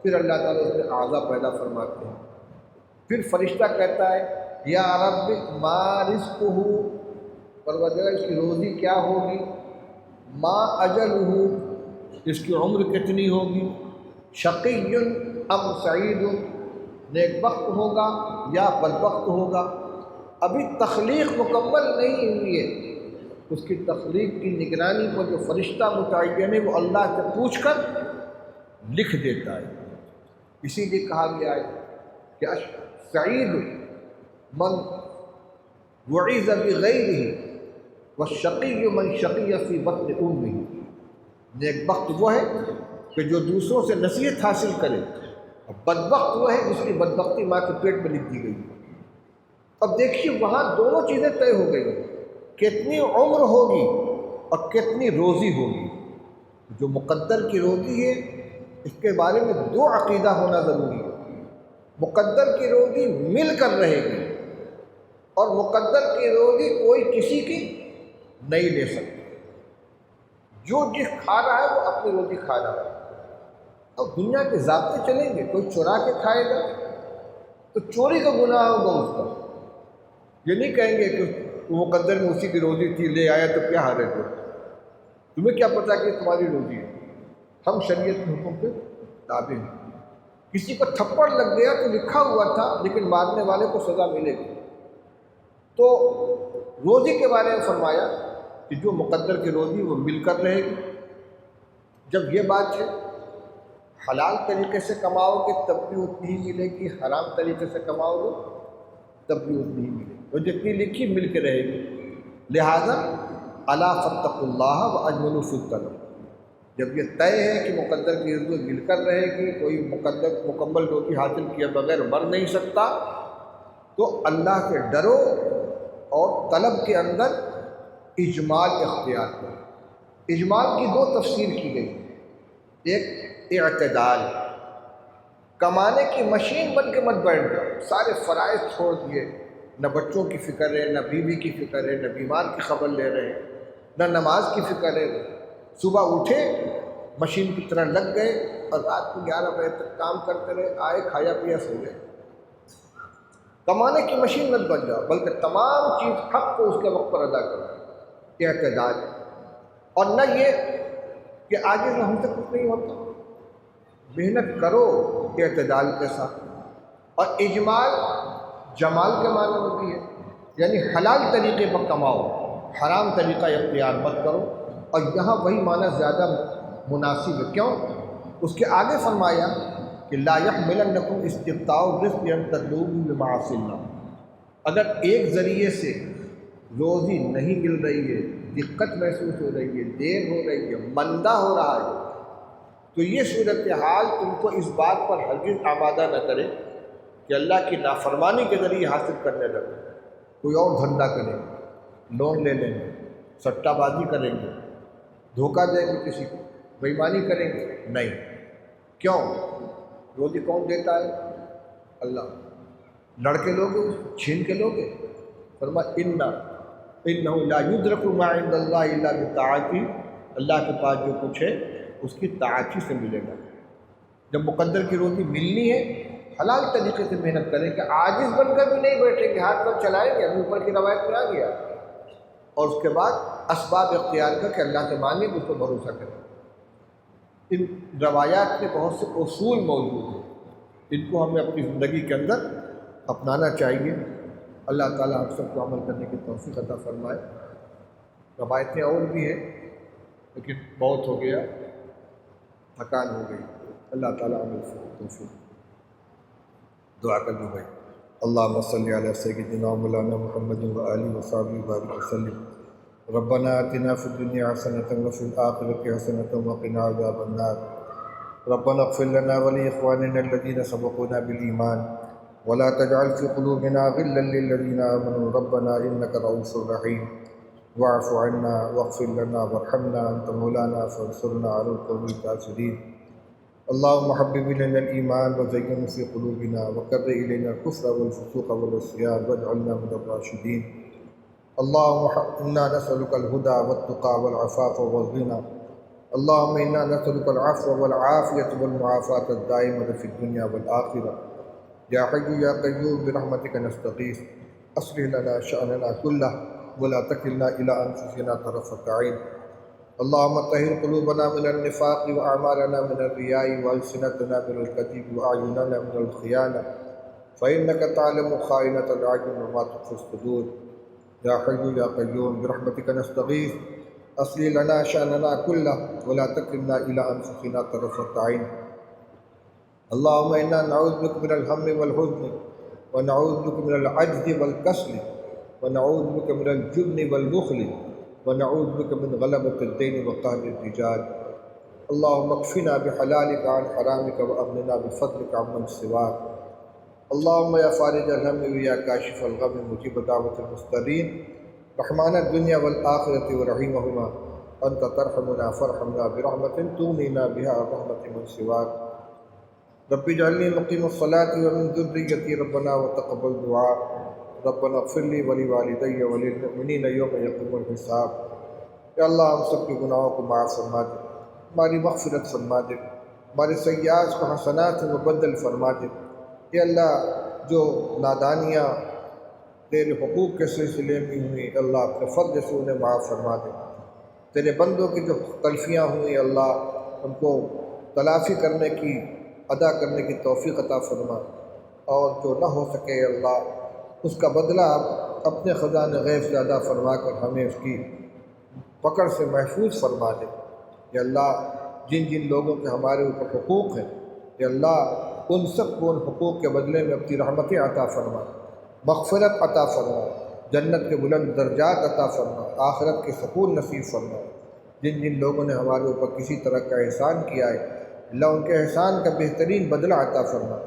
Speaker 1: پھر اللہ تعالیٰ اس میں اعضا پیدا فرماتے ہیں۔ پھر فرشتہ کہتا ہے یا رب ما رزقہ، پروردگار اس کی روزی کیا ہوگی، ما اجلہ، اس کی عمر کتنی ہوگی، شقی ام سعید، نیک بخت ہوگا یا بدبخت ہوگا۔ ابھی تخلیق مکمل نہیں ہوئی ہے، اس کی تخلیق کی نگرانی کو جو فرشتہ متعین ہے وہ اللہ سے پوچھ کر لکھ دیتا ہے۔ اسی لیے کہا گیا ہے کہ سعید من وعظ بغیرہ والشقی من شقی فی بطن امہ، نیک بخت وہ ہے کہ جو دوسروں سے نصیحت حاصل کرے، اور بدبخت وہ ہے جس کی بدبختی ماں کے پیٹ میں لکھ دی گئی۔ اب دیکھیے وہاں دونوں چیزیں طے ہو گئی، کتنی عمر ہوگی اور کتنی روزی ہوگی۔ جو مقدر کی روزی ہے اس کے بارے میں دو عقیدہ ہونا ضروری ہے۔ مقدر کی روزی مل کر رہے گی، اور مقدر کی روزی کوئی کسی کی نہیں لے سکتا۔ جو جس کھا رہا ہے وہ اپنی روزی کھا رہا ہے۔ اب دنیا کے ضابطے چلیں گے، کوئی چرا کے کھائے گا تو چوری کا گناہ ہوگا اس کا۔ یہ نہیں کہیں گے کہ وہ مقدر میں اسی کی روزی تھی، لے آیا تو کیا حال ہے، تمہیں کیا پتہ کہ تمہاری روزی ہے۔ ہم شریعت کے حکم کے تابع ہیں۔ کسی کو تھپڑ لگ گیا تو لکھا ہوا تھا لیکن مارنے والے کو سزا ملے گی۔ تو روزی کے بارے میں فرمایا کہ جو مقدر کی روزی وہ مل کر رہے گی۔ جب یہ بات ہے حلال طریقے سے کماؤ گے تب بھی اتنی ہی ملے گی، حرام طریقے سے کماؤ گے تب بھی اتنی ہی ملے گی، اور جتنی لکھی مل کے رہے گی۔ لہذا الا فاتقوا اللہ واجملوا فی الطلب، جب یہ طے ہے کہ مقدر کی روزی مل کر رہے گی، کوئی مکمل روزی حاصل کیے بغیر مر نہیں سکتا، تو اللہ سے ڈرو اور طلب کے اندر اجمال اختیار کرو۔ اجمال کی دو تفسیر کی گئی، ایک اعتدال، کمانے کی مشین بن کے مت بیٹھ جاؤ، سارے فرائض چھوڑ دیے، نہ بچوں کی فکر ہے، نہ بیوی کی فکر ہے، نہ بیمار کی خبر لے رہے ہیں، نہ نماز کی فکر ہے۔ صبح اٹھے مشین کی طرح لگ گئے اور رات کو 11 بجے تک کام کرتے رہے، آئے کھایا پیا سو گئے۔ کمانے کی مشین مت بن جاؤ، بلکہ تمام چیز حق کو اس کے وقت پر ادا کرو، اعتدال۔ اور نہ یہ کہ آگے سے ہم سے کچھ نہیں ہوتا، محنت کرو اعتدال کے ساتھ۔ اور اجمال جمال کے معنی میں بھی ہے، یعنی حلال طریقے پر کماؤ، حرام طریقہ اختیار مت کرو۔ اور یہاں وہی معنی زیادہ مناسب ہے۔ کیوں؟ اس کے آگے فرمایا کہ لا یحملنکم استبطاء الرزق ان تطلبوا بمعاصی اللہ، اگر ایک ذریعے سے روزی نہیں مل رہی ہے، دقت محسوس ہو رہی ہے، دیر ہو رہی ہے، مندہ ہو رہا ہے، تو یہ صورتحال تم کو اس بات پر ہرگز آمادہ نہ کرے کہ اللہ کی نافرمانی کے ذریعے حاصل کرنے لگے، کوئی اور دھندا کریں گے، لون لے لیں گے، سٹہ بازی کریں گے، دھوکہ دیں گے کسی کو، بے ایمانی کریں گے، نہیں۔ کیوں؟ روزی کون دیتا ہے؟ اللہ۔ لڑ کے لوگے، چھین کے لوگے؟ فرمایا انہ لا یدرک ما عند اللہ الا بالطاعۃ، اللہ کے پاس جو کچھ ہے اس کی طاعت ہی سے ملے گا۔ جب مقدر کی روزی ملنی ہے حلال طریقے سے محنت کریں کہ عاجز بن کر بھی نہیں بیٹھیں گے، ہاتھ پر چلائیں گے، ابھی اوپر کی روایت میں آ گیا، اور اس کے بعد اسباب اختیار کر کے اللہ سے مانگیں کہ اس پر بھروسہ کریں۔ ان روایات میں بہت سے اصول موجود ہیں، ان کو ہمیں اپنی زندگی کے اندر اپنانا چاہیے۔ اللہ تعالیٰ ہم سب کو عمل کرنے کی توفیق عطا فرمائے۔ روایتیں اور بھی ہیں لیکن بہت ہو گیا، تھکان ہو گئی، اللہ تعالیٰ عمل سے توفیق۔ دعا کر لو بھائی۔ اللہم صلی علی سیدنا مولانا محمد وآلہ وصحبہ وبارک وسلم۔ ربنا آتنا فی الدنیا حسنۃ وفی الآخرۃ حسنۃ وقنا عذاب النار۔ ربنا اغفر لنا ولإخواننا الذین سبقونا بالایمان ولا تجعل في قلوبنا غلا للذین آمنوا ربنا انک رؤوف رحیم واعف عنا واغفر لنا وارحمنا انت مولانا فانصرنا على القوم الکافرین۔ اللهم حبب إلينا الإيمان وزينه في قلوبنا وكره إلينا الكفر والفسوق والعصيان واجعلنا من الراشدين۔ اللهم إنا نسألك الهدى والتقى والعفاف والغنى، اللهم إنا نسألك العفو والعافية والمعافاة الدائمة في الدنيا والآخرة، يا حي يا قيوم برحمتك نستغيث، أصلح لنا شأننا كله ولا تكلنا إلى أنفسنا طرفة عين۔ اللهم طهر قلوبنا من النفاق وأعمالنا من الرياء وألسنتنا من الكذب وأعيننا من الخيانة، فإنك تعلم خائنة الأعين وما تخفي الصدور، يا حي يا قيوم برحمتك نستغيث، أصلح لنا شأننا كله ولا تكلنا إلى أنفسنا طرفة عين۔ اللهم إنا نعوذ بك من الهم والحزن ونعوذ بك من العجز والكسل ونعوذ بك من الجبن والبخل ونعوذ بك من غلبة الدين وقهر الرجال۔ اللهم اكفنا بحلالك عن حرامك وأغننا بفضلك عمن سواك۔ اللهم يا فارج الهم ويا كاشف الغم مجيب دعوة المضطرين رحمن الدنيا والآخرة ورحيمهما، أنت ترحمنا فارحمنا برحمة تغنينا بها عن رحمة من سواك۔ رب اجعلني مقيم الصلاة ومن ذريتي ربنا وتقبل دعاء، ربنا اغفر لي ولوالدي وللمؤمنين يوم يقوم الحساب۔ یا اللہ ہم سب کے گناہوں کو معاف فرما دے، ہماری مغفرت فرما دے، ہمارے سیئات کو حسنات میں مبدل فرما دے۔ یا اللہ جو نادانیاں تیرے حقوق کے سلسلے میں ہوئی اللہ اپنے فضل سے انہیں معاف فرما دے۔ تیرے بندوں کی جو تلفیاں ہوئیں اللہ ان کو تلافی کرنے کی، ادا کرنے کی توفیق عطا فرما، اور جو نہ ہو سکے اللہ اس کا بدلہ اپنے خزانہ غیب سے ادا فرما کر ہمیں اس کی پکڑ سے محفوظ فرما دے۔ یا اللہ جن جن لوگوں کے ہمارے اوپر حقوق ہیں یا اللہ ان سب کو ان حقوق کے بدلے میں اپنی رحمتیں عطا فرما، مغفرت عطا فرما، جنت کے بلند درجات عطا فرما، آخرت کے سکون نصیب فرما۔ جن جن لوگوں نے ہمارے اوپر کسی طرح کا احسان کیا ہے اللہ ان کے احسان کا بہترین بدلہ عطا فرما۔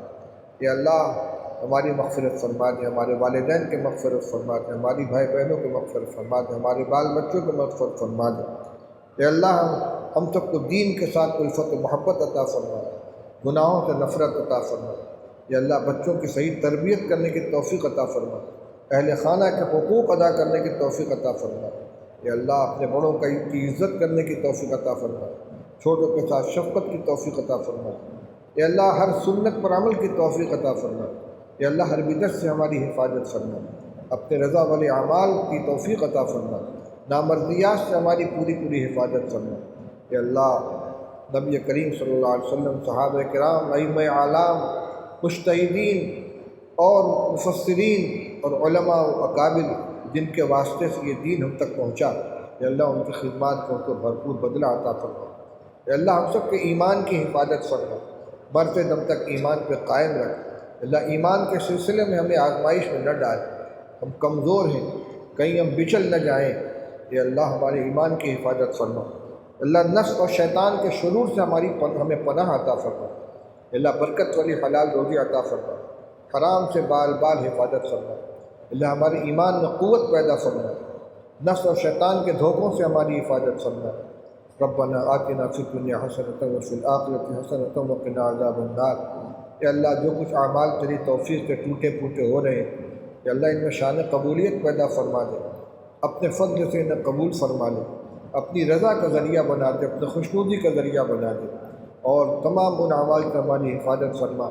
Speaker 1: یا اللہ ہماری مغفرت فرما دے، ہمارے والدین کے مغفرت فرما دے، ہماری بھائی بہنوں کے مغفرت فرما دے، ہمارے بال بچوں کے مغفرت فرما دے۔ یا اللہ ہم سب کو دین کے ساتھ الفت و محبت عطا فرما، گناہوں سے نفرت عطا فرما۔ یا اللہ بچوں کی صحیح تربیت کرنے کی توفیق عطا فرما، اہل خانہ کے حقوق ادا کرنے کی توفیق عطا فرما۔ یا اللہ اپنے بڑوں کی عزت کرنے کی توفیق عطا فرما، چھوٹوں کے ساتھ شفقت کی توفیق عطا فرما۔ یا اللہ ہر سنت پر عمل کی توفیق عطا فرما۔ یا اللہ ہر بدعت سے ہماری حفاظت فرما، اپنے رضا والے اعمال کی توفیق عطا فرما، نامرضیات سے ہماری پوری حفاظت فرما۔ یا اللہ نبی کریم صلی اللہ علیہ وسلم، صحابہ کرام، ائمہ اعلام، مجتہدین اور مفسرین اور علماء و اکابر جن کے واسطے سے یہ دین ہم تک پہنچا، یا اللہ ان کی خدمات کو ان کو بھرپور بدلہ عطا فرما۔ یا اللہ ہم سب کے ایمان کی حفاظت فرما، مرتے دم تک ایمان پہ قائم رکھ۔ اللہ ایمان کے سلسلے میں ہمیں آزمائش میں نہ ڈال، ہم کمزور ہیں، کہیں ہم بچل نہ جائیں۔ یا اللہ ہمارے ایمان کی حفاظت فرما، اللہ نفس اور شیطان کے شرور سے ہمیں پناہ عطا فرما، اللہ برکت والی حلال روزی عطا فرما، حرام سے بال بال حفاظت فرما، اللہ ہمارے ایمان میں قوت پیدا فرما، نفس اور شیطان کے دھوکوں سے ہماری حفاظت فرما۔ ربنا آتنا فی الدنیا حسنۃ وفی الآخرۃ حسنۃ وقنا عذاب النار۔ کہ اللہ جو کچھ اعمال تیری توفیق سے ٹوٹے پھوٹے ہو رہے ہیں کہ اللہ ان میں شان قبولیت پیدا فرما دے، اپنے فضل سے انہیں قبول فرما لے، اپنی رضا کا ذریعہ بنا دے، اپنے خوشنودی کا ذریعہ بنا دے، اور تمام ان اعمال کی ہماری حفاظت فرما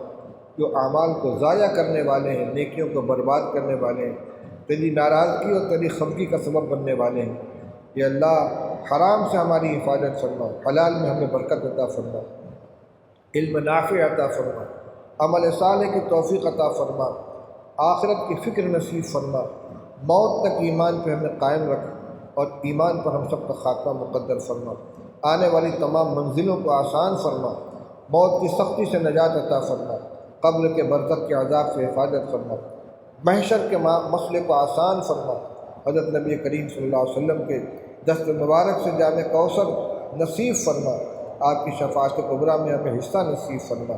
Speaker 1: جو اعمال کو ضائع کرنے والے ہیں، نیکیوں کو برباد کرنے والے ہیں، تیری ناراضگی اور تیری خفگی کا سبب بننے والے ہیں۔ یہ اللہ حرام سے ہماری حفاظت فرما، حلال میں ہمیں برکت عطا فرما، علم نافع عطا فرما، عمل صالح کی توفیق عطا فرما، آخرت کی فکر نصیب فرما، موت تک ایمان پہ ہمیں قائم رکھ اور ایمان پر ہم سب کا خاتمہ مقدر فرما، آنے والی تمام منزلوں کو آسان فرما، موت کی سختی سے نجات عطا فرما، قبر کے برزخ کے عذاب سے حفاظت فرما، محشر کے مسئلے کو آسان فرما، حضرت نبی کریم صلی اللہ علیہ وسلم کے دست مبارک سے جام کوثر نصیب فرما، آپ کی شفاعت کبریٰ میں ہمیں حصہ نصیب فرما۔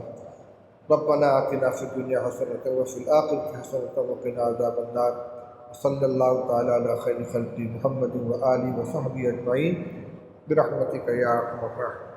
Speaker 1: ربنا آتنا فی الدنیا حسنۃ وفی الآخرۃ حسنۃ وقنا عذاب النار۔ صلی اللہ تعالی علی خیر خلقہ محمد وآلہ وصحبہ اجمعین برحمتک یا ارحم الراحمین۔